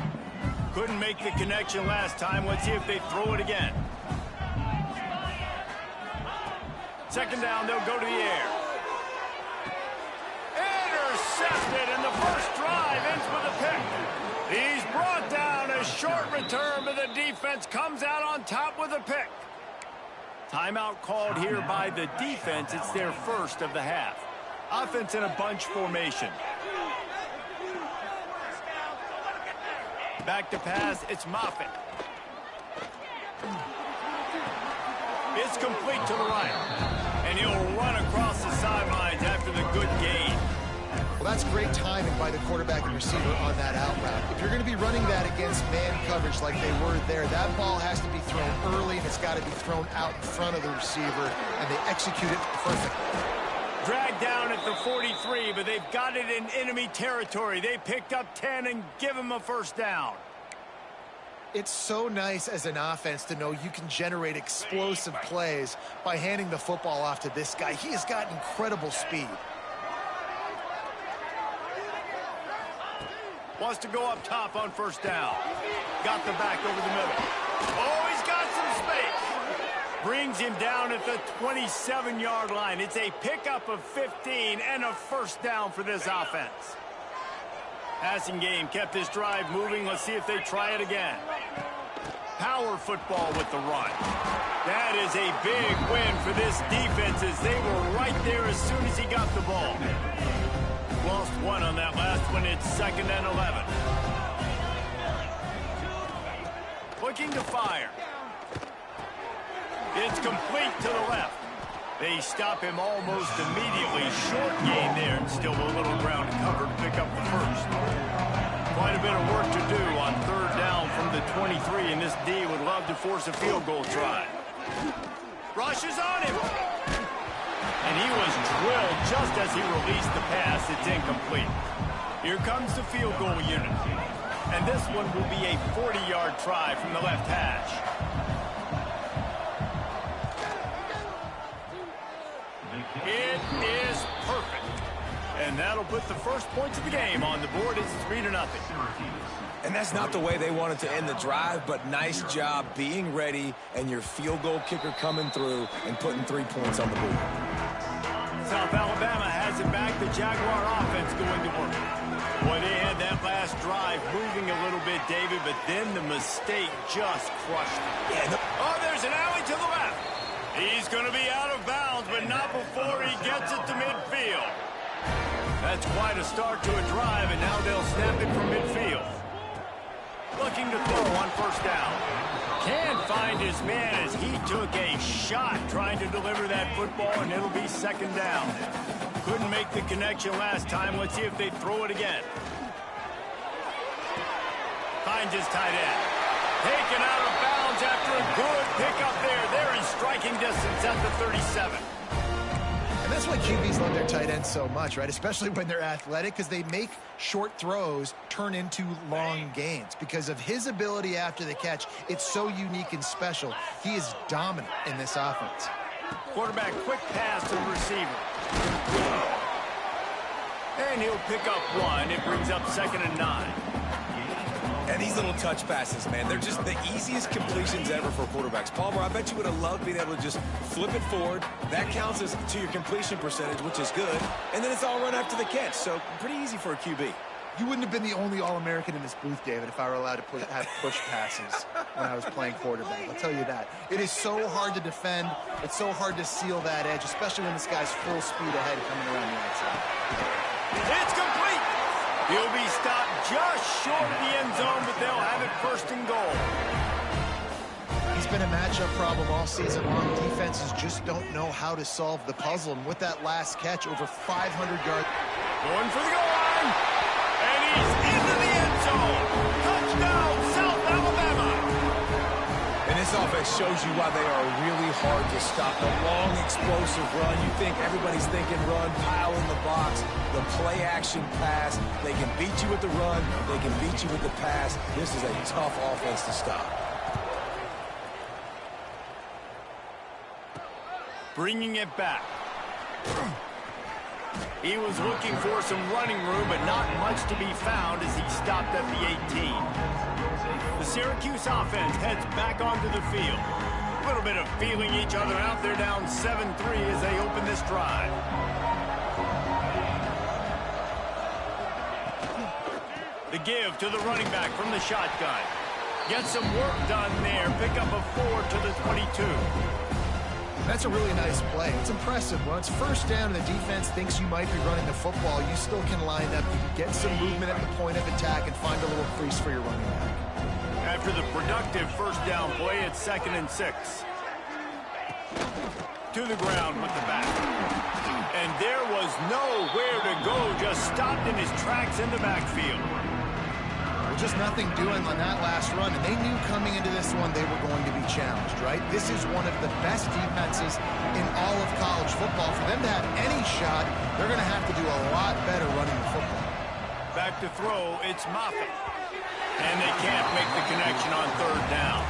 Couldn't make the connection last time. Let's see if they throw it again. Second down, they'll go to the air. Intercepted, and the first drive ends with a pick. He's brought down. A short return, but the defense comes out on top with a pick. Timeout called here by the defense. It's their first of the half. Offense in a bunch formation. Back to pass, it's Moffitt. It's complete to the right. And he'll run across the sidelines after the good gain. Well, that's great timing by the quarterback and receiver on that out route. If you're going to be running that against man coverage like they were there, that ball has to be thrown early, and it's got to be thrown out in front of the receiver, and they execute it perfectly. Dragged down at the 43, but they've got it in enemy territory. They picked up 10 and give him a first down. It's so nice as an offense to know you can generate explosive plays by handing the football off to this guy. He has got incredible speed. Wants to go up top on first down. Got the back over the middle. Oh, he's got some space. Brings him down at the 27-yard line. It's a pickup of 15 and a first down for this offense. Passing game kept this drive moving. Let's see if they try it again. Power football with the run. That is a big win for this defense as they were right there as soon as he got the ball. Lost one on that last one. It's 2nd and 11. Looking to fire. It's complete to the left. They stop him almost immediately. Short gain there, and still a little ground to cover to pick up the first. Quite a bit of work to do on third down from the 23, and this D would love to force a field goal try. Rushes on him. And he was drilled just as he released the pass. It's incomplete. Here comes the field goal unit. And this one will be a 40-yard try from the left hash. It is perfect. And that'll put the first points of the game on the board. It's 3-0. And that's not the way they wanted to end the drive, but nice job being ready and your field goal kicker coming through and putting 3 points on the board. South Alabama has it back. The Jaguar offense going to work. Boy, they had that last drive moving a little bit, David, but then the mistake just crushed it. Oh, there's an alley to the left. He's going to be out of bounds, but not before he gets it to midfield. That's quite a start to a drive, and now they'll snap it from midfield. Looking to throw on first down. Can't find his man as he took a shot trying to deliver that football, and it'll be 2nd down. Couldn't make the connection last time. Let's see if they throw it again. Finds his tight end. Taken out of bounds after a good pickup there. They're in striking distance at the 37. And that's why QBs love their tight ends so much, right? Especially when they're athletic, because they make short throws turn into long gains. Because of his ability after the catch, it's so unique and special. He is dominant in this offense. Quarterback, quick pass to the receiver. And he'll pick up one. It brings up 2nd and 9. And these little touch passes, man, they're just the easiest completions ever for quarterbacks. Palmer, I bet you would have loved being able to just flip it forward. That counts as to your completion percentage, which is good. And then it's all run after the catch. So pretty easy for a QB. You wouldn't have been the only All-American in this booth, David, if I were allowed to have push passes when I was playing quarterback. I'll tell you that. It is so hard to defend. It's so hard to seal that edge, especially when this guy's full speed ahead coming around the outside. It's complete. He'll be stopped just short of the end zone, but they'll have it 1st and goal. He's been a matchup problem all season long. Defenses just don't know how to solve the puzzle. And with that last catch, over 500 yards. Going for the goal line. And he's into the end zone. Touchdown, South Alabama. And this offense shows you why they are really hard to stop. The long, explosive run. You think everybody's thinking run, pile in the box. The play-action pass. They can beat you with the run. They can beat you with the pass. This is a tough offense to stop. Bringing it back. He was looking for some running room, but not much to be found as he stopped at the 18. The Syracuse offense heads back onto the field. A little bit of feeling each other out. They're down 7-3 as they open this drive. The give to the running back from the shotgun. Get some work done there. Pick up a 4 to the 22. That's a really nice play. It's impressive. When it's first down and the defense thinks you might be running the football, you still can line up. You can get some movement at the point of attack and find a little crease for your running back. After the productive first down play, it's 2nd and 6. To the ground with the back. And there was nowhere to go. Just stopped in his tracks in the backfield. Just nothing doing on that last run, and they knew coming into this one they were going to be challenged, right? This is one of the best defenses in all of college football. For them to have any shot, they're going to have to do a lot better running the football. Back to throw, it's Moffitt. And they can't make the connection on 3rd down.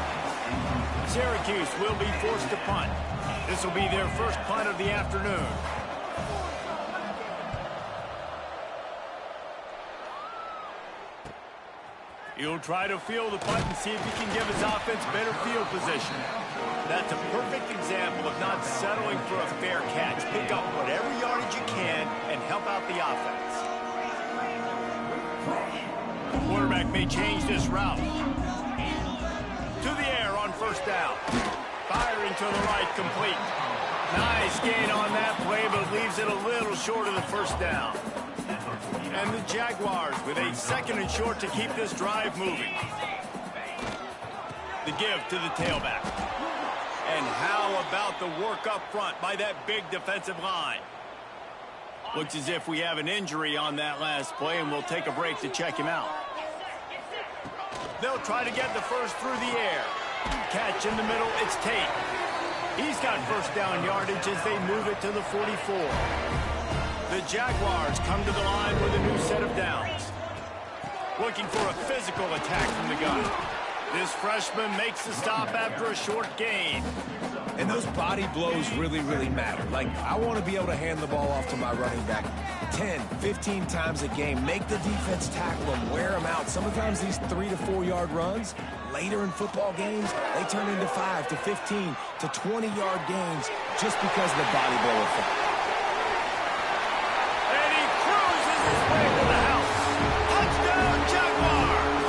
Syracuse will be forced to punt. This will be their first punt of the afternoon. He'll try to field the punt and see if he can give his offense better field position. That's a perfect example of not settling for a fair catch. Pick up whatever yardage you can and help out the offense. The quarterback may change this route. To the air on 1st down. Firing to the right, complete. Nice gain on that play, but leaves it a little short of the 1st down. And the Jaguars with a 2nd and short to keep this drive moving. The give to the tailback. And how about the work up front by that big defensive line? Looks as if we have an injury on that last play, and we'll take a break to check him out. They'll try to get the first through the air. Catch in the middle, it's Tate. He's got 1st down yardage as they move it to the 44. The Jaguars come to the line with a new set of downs. Looking for a physical attack from the gun. This freshman makes the stop after a short gain. And those body blows really, really matter. Like, I want to be able to hand the ball off to my running back 10, 15 times a game. Make the defense tackle them, wear them out. Sometimes these 3 to 4 yard runs, later in football games, they turn into 5 to 15 to 20 yard gains just because of the body blow effect. And he cruises his way to the house. Touchdown, Jaguars!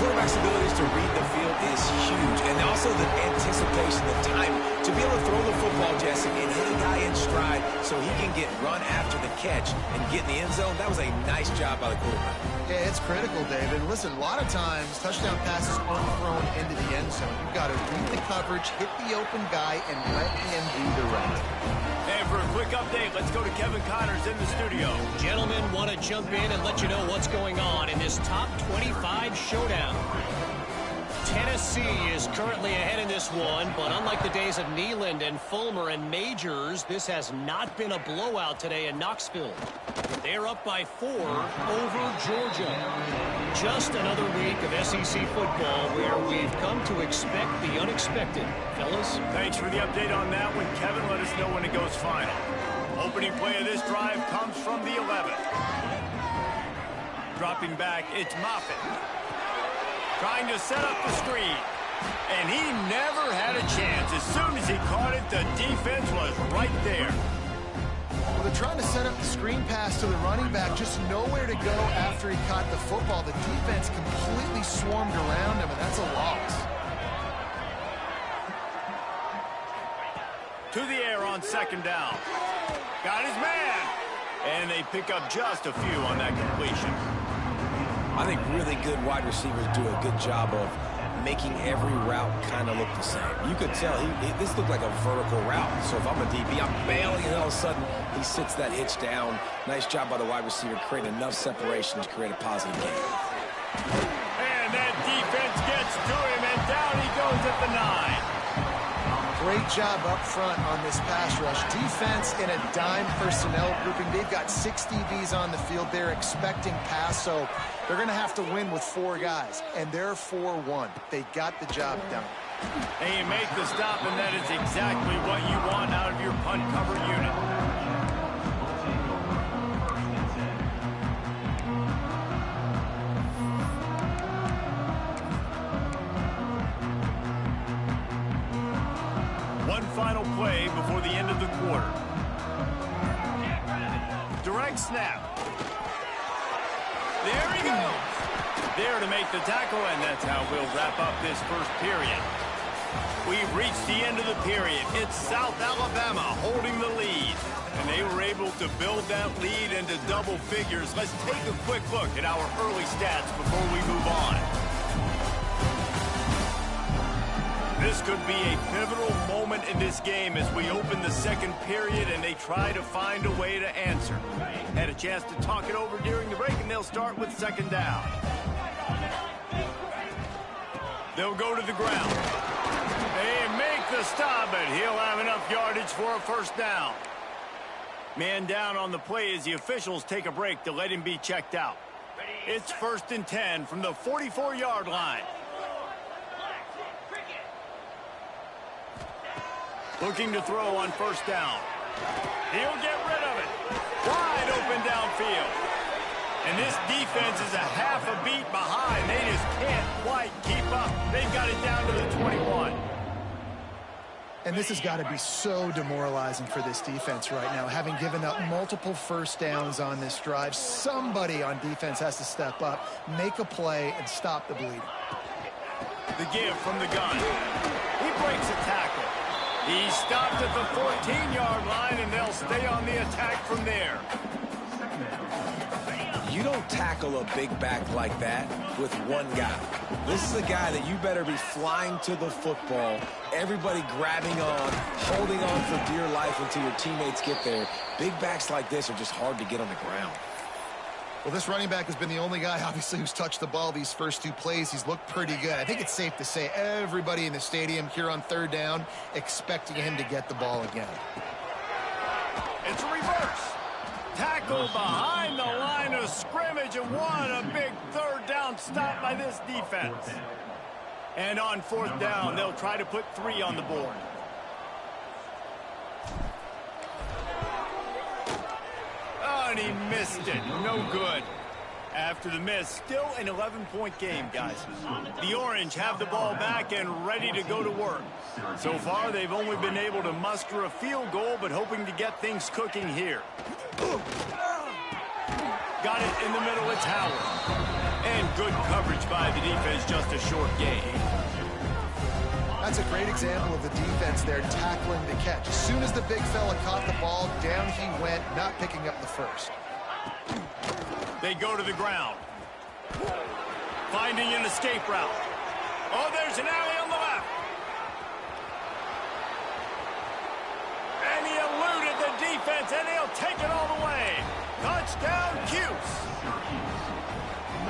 Quarterback's abilities to read the field is huge, and also the anticipation, the time to be able to throw the football, Jesse, and hit a guy in stride so he can get run after the catch and get in the end zone. That was a nice job by the quarterback. Yeah, it's critical, David. Listen, a lot of times touchdown passes aren't thrown into the end zone. You've got to read the coverage, hit the open guy, and let him do the rest. And for a quick update, let's go to Kevin Connors in the studio. Gentlemen, want to jump in and let you know what's going on in this top 25 showdown. Tennessee is currently ahead in this one, but unlike the days of Neyland and Fulmer and Majors, this has not been a blowout today in Knoxville. They're up by 4 over Georgia. Just another week of SEC football where we've come to expect the unexpected. Fellas? Thanks for the update on that one, Kevin. Let us know when it goes final. Opening play of this drive comes from the 11. Dropping back, it's Moffitt. Trying to set up the screen. And he never had a chance. As soon as he caught it, the defense was right there. Well, they're trying to set up the screen pass to the running back, just nowhere to go after he caught the football. The defense completely swarmed around him, and that's a loss. To the air on 2nd down. Got his man. And they pick up just a few on that completion. I think really good wide receivers do a good job of making every route kind of look the same. You could tell this looked like a vertical route. So if I'm a DB, I'm bailing, and all of a sudden he sits that hitch down. Nice job by the wide receiver, creating enough separation to create a positive game. And that defense gets to him, and down he goes at the 9. Great job up front on this pass rush. Defense in a dime personnel grouping. They've got 6 DBs on the field. They're expecting pass, so they're going to have to win with 4 guys, and they're 4-1. They got the job done. And you make the stop, and that is exactly what you want out of your punt cover unit. one final play before the end of the quarter. Direct snap. There he goes. There to make the tackle, and that's how we'll wrap up this first period. We've reached the end of the period. It's South Alabama holding the lead, and they were able to build that lead into double figures. Let's take a quick look at our early stats before we move on. This could be a pivotal moment in this game as we open the second period and they try to find a way to answer. Had a chance to talk it over during the break, and they'll start with second down. They'll go to the ground. They make the stop, but he'll have enough yardage for a first down. Man down on the play as the officials take a break to let him be checked out. It's 1st and 10 from the 44-yard line. Looking to throw on first down. He'll get rid of it. Wide open downfield. And this defense is a half a beat behind. They just can't quite keep up. They've got it down to the 21. And this has got to be so demoralizing for this defense right now. Having given up multiple first downs on this drive, somebody on defense has to step up, make a play, and stop the bleeding. The give from the gun. He breaks a tackle. He stopped at the 14-yard line, and they'll stay on the attack from there. You don't tackle a big back like that with one guy. This is a guy that you better be flying to the football, everybody grabbing on, holding on for dear life until your teammates get there. Big backs like this are just hard to get on the ground. Well, this running back has been the only guy, obviously, who's touched the ball these first two plays. He's looked pretty good. I think it's safe to say everybody in the stadium here on third down expecting him to get the ball again. It's a reverse. Tackle behind the line of scrimmage, and what a big third down stop by this defense. And on fourth down, they'll try to put 3 on the board. Oh, and he missed it. No good. After the miss, still an 11-point game, guys. The Orange have the ball back and ready to go to work. So far, they've only been able to muster a field goal, but hoping to get things cooking here. Got it in the middle. It's Howard. And good coverage by the defense, just a short gain. That's a great example of the defense there tackling the catch. As soon as the big fella caught the ball, down he went, not picking up the first. They go to the ground. Finding an escape route. Oh, there's an alley on the left. And he eluded the defense, and he'll take it all the way. Touchdown, Cuse.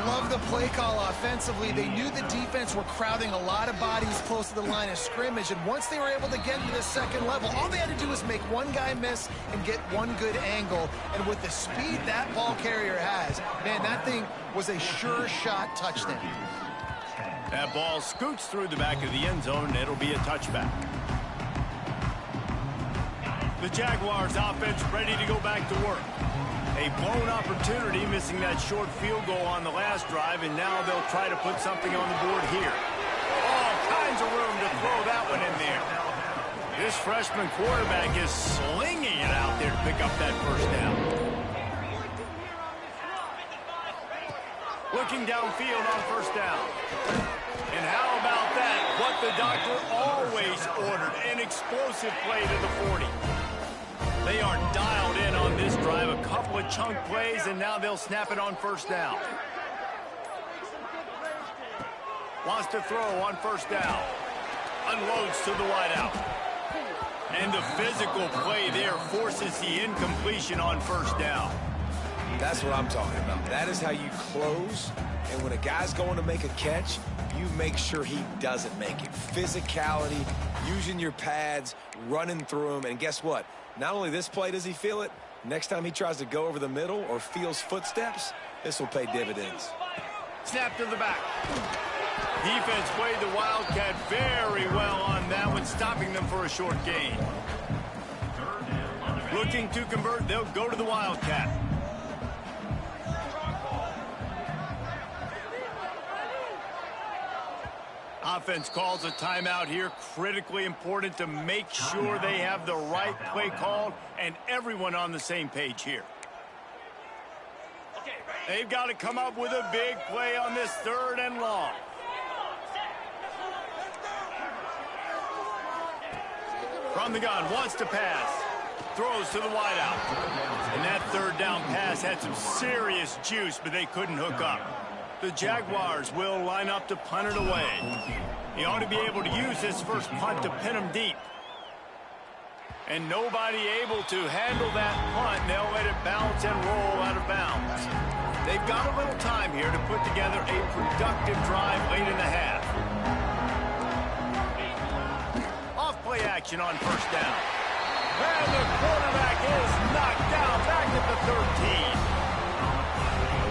Love the play call offensively. They knew the defense were crowding a lot of bodies close to the line of scrimmage, and once they were able to get to the second level, all they had to do was make one guy miss and get one good angle. And with the speed that ball carrier has, man, that thing was a sure shot touchdown. That ball scoots through the back of the end zone, and it'll be a touchback. The Jaguars offense ready to go back to work. A blown opportunity, missing that short field goal on the last drive, and now they'll try to put something on the board here. All kinds of room to throw that one in there. This freshman quarterback is slinging it out there to pick up that first down. Looking downfield on first down. And how about that? What the doctor always ordered, an explosive play to the 40. They are dialed in on this drive, a couple of chunk plays, and now they'll snap it on first down. Wants to throw on first down. Unloads to the wideout. And the physical play there forces the incompletion on first down. That's what I'm talking about. That is how you close, and when a guy's going to make a catch, you make sure he doesn't make it. Physicality, using your pads, running through them, and guess what? Not only this play does he feel it, next time he tries to go over the middle or feels footsteps, this will pay dividends. Snap to the back. Defense played the Wildcat very well on that one, stopping them for a short gain. Looking to convert, they'll go to the Wildcat. Offense calls a timeout here. Critically important to make sure they have the right play called and everyone on the same page here. They've got to come up with a big play on this 3rd and long. From the gun, wants to pass. Throws to the wideout. And that 3rd down pass had some serious juice, but they couldn't hook up. The Jaguars will line up to punt it away. He ought to be able to use this first punt to pin him deep. And nobody able to handle that punt. They'll let it bounce and roll out of bounds. They've got a little time here to put together a productive drive late in the half. Off play action on 1st down. And the quarterback is knocked down back at the 13.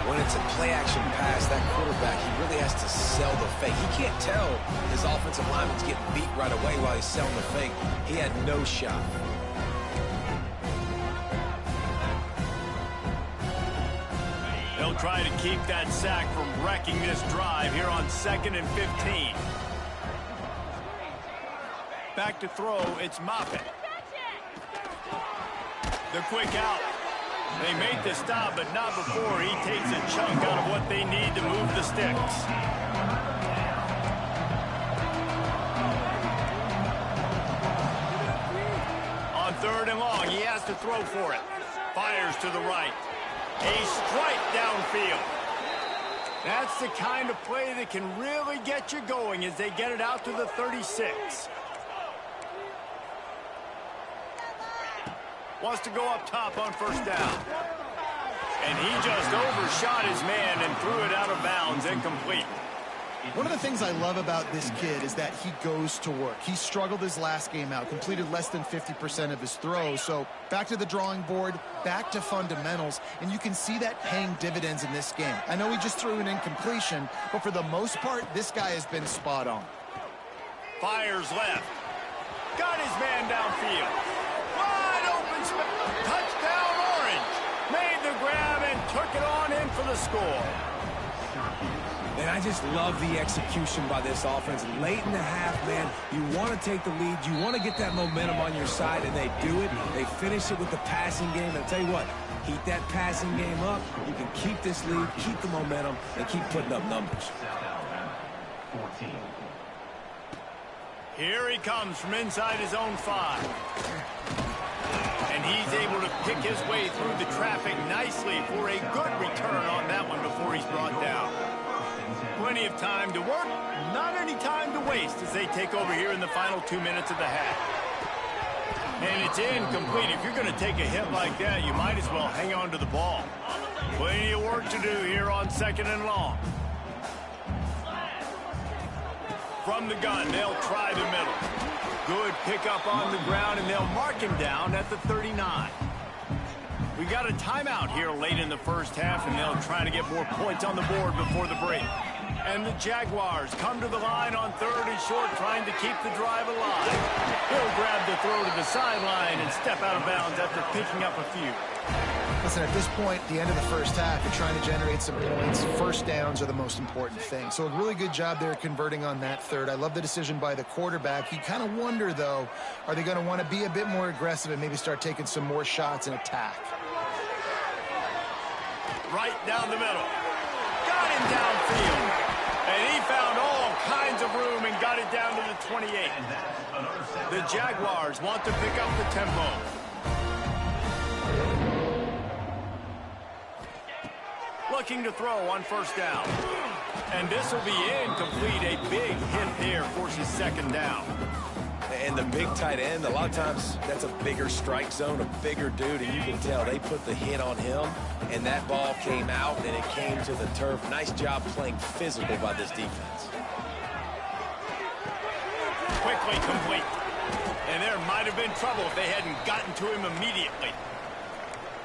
When it's a play-action pass, that quarterback, he really has to sell the fake. He can't tell his offensive lineman's getting beat right away while he's selling the fake. He had no shot. They'll try to keep that sack from wrecking this drive here on 2nd and 15. Back to throw, it's Moffitt. The quick out. They make the stop, but not before he takes a chunk out of what they need to move the sticks. On 3rd and long, he has to throw for it. Fires to the right. A strike downfield. That's the kind of play that can really get you going as they get it out to the 36. Wants to go up top on 1st down. And he just overshot his man and threw it out of bounds, incomplete. One of the things I love about this kid is that he goes to work. He struggled his last game out, completed less than 50% of his throws. So back to the drawing board, back to fundamentals, and you can see that paying dividends in this game. I know he just threw an incompletion, but for the most part, this guy has been spot on. Fires left. Got his man downfield. Wide open. Touchdown Orange. Made the grab and took it on in for the score. And I just love the execution by this offense. Late in the half, man, you want to take the lead. You want to get that momentum on your side, and they do it. They finish it with the passing game. And I'll tell you what, keep that passing game up. You can keep this lead, keep the momentum, and keep putting up numbers. Here he comes from inside his own 5. And he's able to pick his way through the traffic nicely for a good return on that one before he's brought down. Plenty of time to work, not any time to waste as they take over here in the final 2 minutes of the half. And it's incomplete. If you're going to take a hit like that, you might as well hang on to the ball. Plenty of work to do here on 2nd and long. From the gun, they'll try the middle. Good pickup on the ground, and they'll mark him down at the 39. We got a timeout here late in the first half, and they'll try to get more points on the board before the break. And the Jaguars come to the line on 3rd and short, trying to keep the drive alive. He'll grab the throw to the sideline and step out of bounds after picking up a few. Listen, at this point, the end of the first half, you're trying to generate some points. First downs are the most important thing. So a really good job there converting on that 3rd. I love the decision by the quarterback. You kind of wonder, though, are they going to want to be a bit more aggressive and maybe start taking some more shots and attack? Right down the middle. Got him downfield. And he found all kinds of room and got it down to the 28. The Jaguars want to pick up the tempo. Looking to throw on 1st down. And this will be incomplete. A big hit there forces 2nd down. And the big tight end, a lot of times that's a bigger strike zone, a bigger dude, and you can tell they put the hit on him, and that ball came out, and it came to the turf. Nice job playing physical by this defense. Quickly complete. And there might have been trouble if they hadn't gotten to him immediately.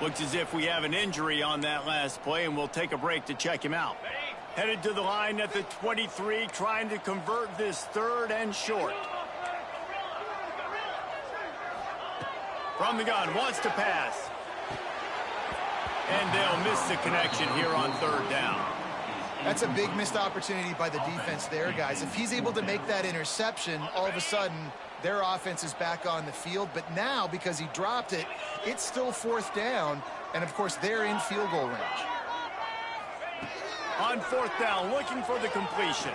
Looks as if we have an injury on that last play, and we'll take a break to check him out. Headed to the line at the 23, trying to convert this 3rd and short. From the gun, wants to pass. And they'll miss the connection here on 3rd down. That's a big missed opportunity by the defense there, guys. If he's able to make that interception, all of a sudden, their offense is back on the field. But now, because he dropped it, it's still 4th down. And, of course, they're in field goal range. On 4th down, looking for the completion.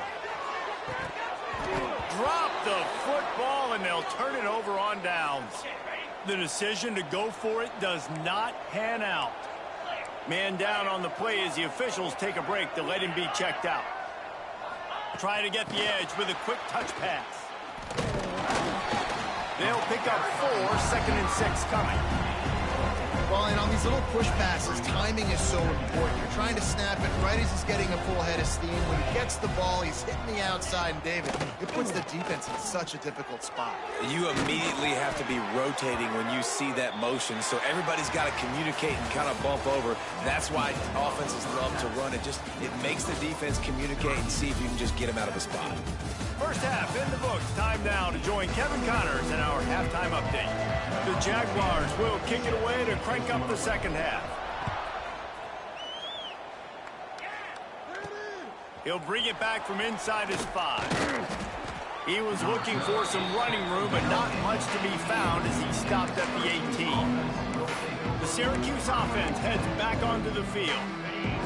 Drop the football, and they'll turn it over on downs. The decision to go for it does not pan out. Man down on the play as the officials take a break to let him be checked out. Try to get the edge with a quick touch pass. They'll pick up 4, 2nd and 6 coming. Well, and on these little push passes, timing is so important. You're trying to snap it right as he's getting a full head of steam. When he gets the ball, he's hitting the outside, and David, it puts the defense in such a difficult spot. You immediately have to be rotating when you see that motion, so everybody's got to communicate and kind of bump over. That's why offenses love to run it. It makes the defense communicate and see if you can just get him out of a spot. First half in the books. Time now to join Kevin Connors in our halftime update. The Jaguars will kick it away to crank up the second half. He'll bring it back from inside his 5. He was looking for some running room, but not much to be found as he stopped at the 18. The Syracuse offense heads back onto the field.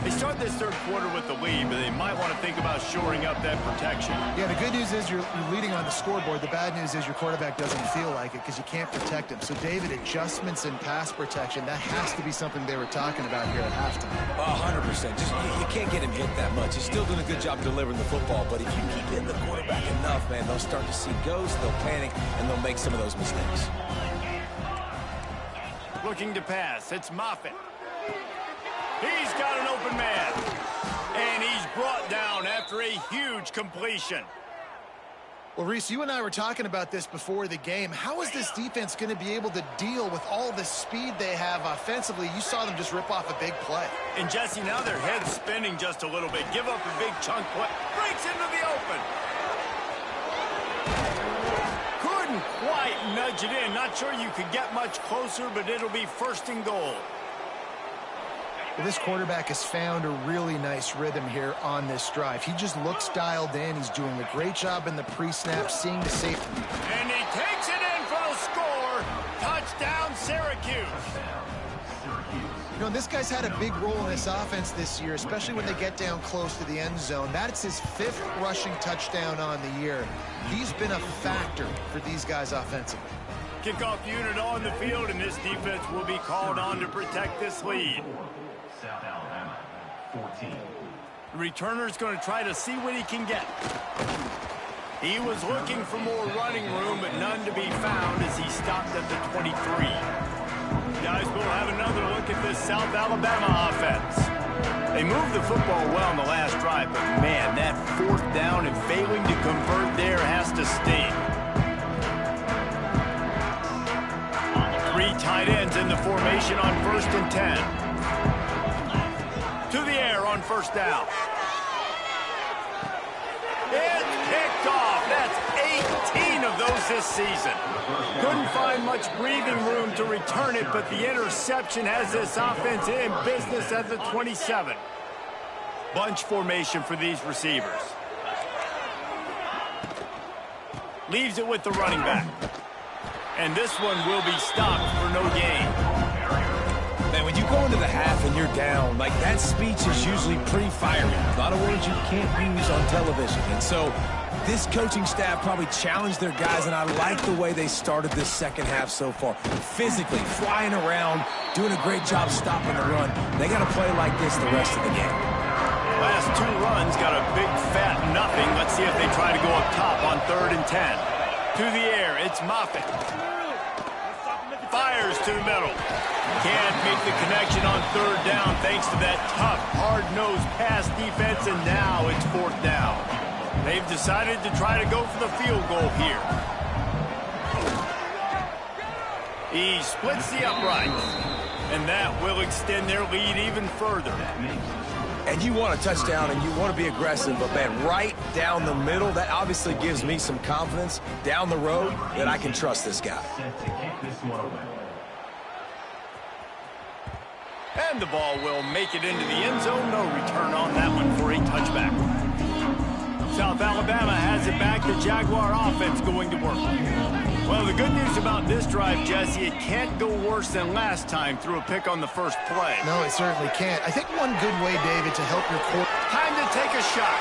They start this third quarter with the lead, but they might want to think about shoring up that protection. Yeah, the good news is you're leading on the scoreboard. The bad news is your quarterback doesn't feel like it because you can't protect him. So, David, adjustments in pass protection, that has to be something they were talking about here at halftime. 100%. Just you can't get him hit that much. He's still doing a good job delivering the football, but if you keep hitting the quarterback enough, man, they'll start to see ghosts, they'll panic, and they'll make some of those mistakes. Looking to pass. It's Moffitt. He's got an open man. And he's brought down after a huge completion. Well, Reese, you and I were talking about this before the game. How is this defense going to be able to deal with all the speed they have offensively? You saw them just rip off a big play. And, Jesse, now their head's spinning just a little bit. Give up a big chunk play. Breaks into the open. Couldn't quite nudge it in. Not sure you could get much closer, but it'll be 1st and goal. Well, this quarterback has found a really nice rhythm here on this drive. He just looks dialed in. He's doing a great job in the pre-snap, seeing the safety. And he takes it in for the score. Touchdown, Syracuse. You know, this guy's had a big role in this offense this year, especially when they get down close to the end zone. That's his 5th rushing touchdown on the year. He's been a factor for these guys offensively. Kickoff unit on the field, and this defense will be called on to protect this lead. South Alabama, 14. The returner's going to try to see what he can get. He was looking for more running room, but none to be found as he stopped at the 23. Guys, we'll have another look at this South Alabama offense. They moved the football well in the last drive, but man, that 4th down and failing to convert there has to sting. 3 tight ends in the formation on 1st and 10. To the air on 1st down. It's picked off. That's 18 of those this season. Couldn't find much breathing room to return it, but the interception has this offense in business at the 27. Bunch formation for these receivers. Leaves it with the running back. And this one will be stopped for no gain. Man, when you go into the half and you're down, like that speech is usually pretty fiery. A lot of words you can't use on television. And so this coaching staff probably challenged their guys, and I like the way they started this second half so far. Physically, flying around, doing a great job stopping the run. They got to play like this the rest of the game. Last 2 runs got a big fat nothing. Let's see if they try to go up top on 3rd and 10. To the air, it's Moffitt. Fires to the middle. Can't make the connection on 3rd down thanks to that tough, hard-nosed pass defense, and now it's 4th down. They've decided to try to go for the field goal here. He splits the uprights, and that will extend their lead even further. And you want a touchdown and you want to be aggressive, but man, right down the middle, that obviously gives me some confidence down the road that I can trust this guy. And the ball will make it into the end zone. No return on that one for a touchback. South Alabama has it back. The Jaguar offense going to work. Well, the good news about this drive, Jesse, it can't go worse than last time through a pick on the first play. No, it certainly can't. I think one good way, David, to help your quarterback. Time to take a shot.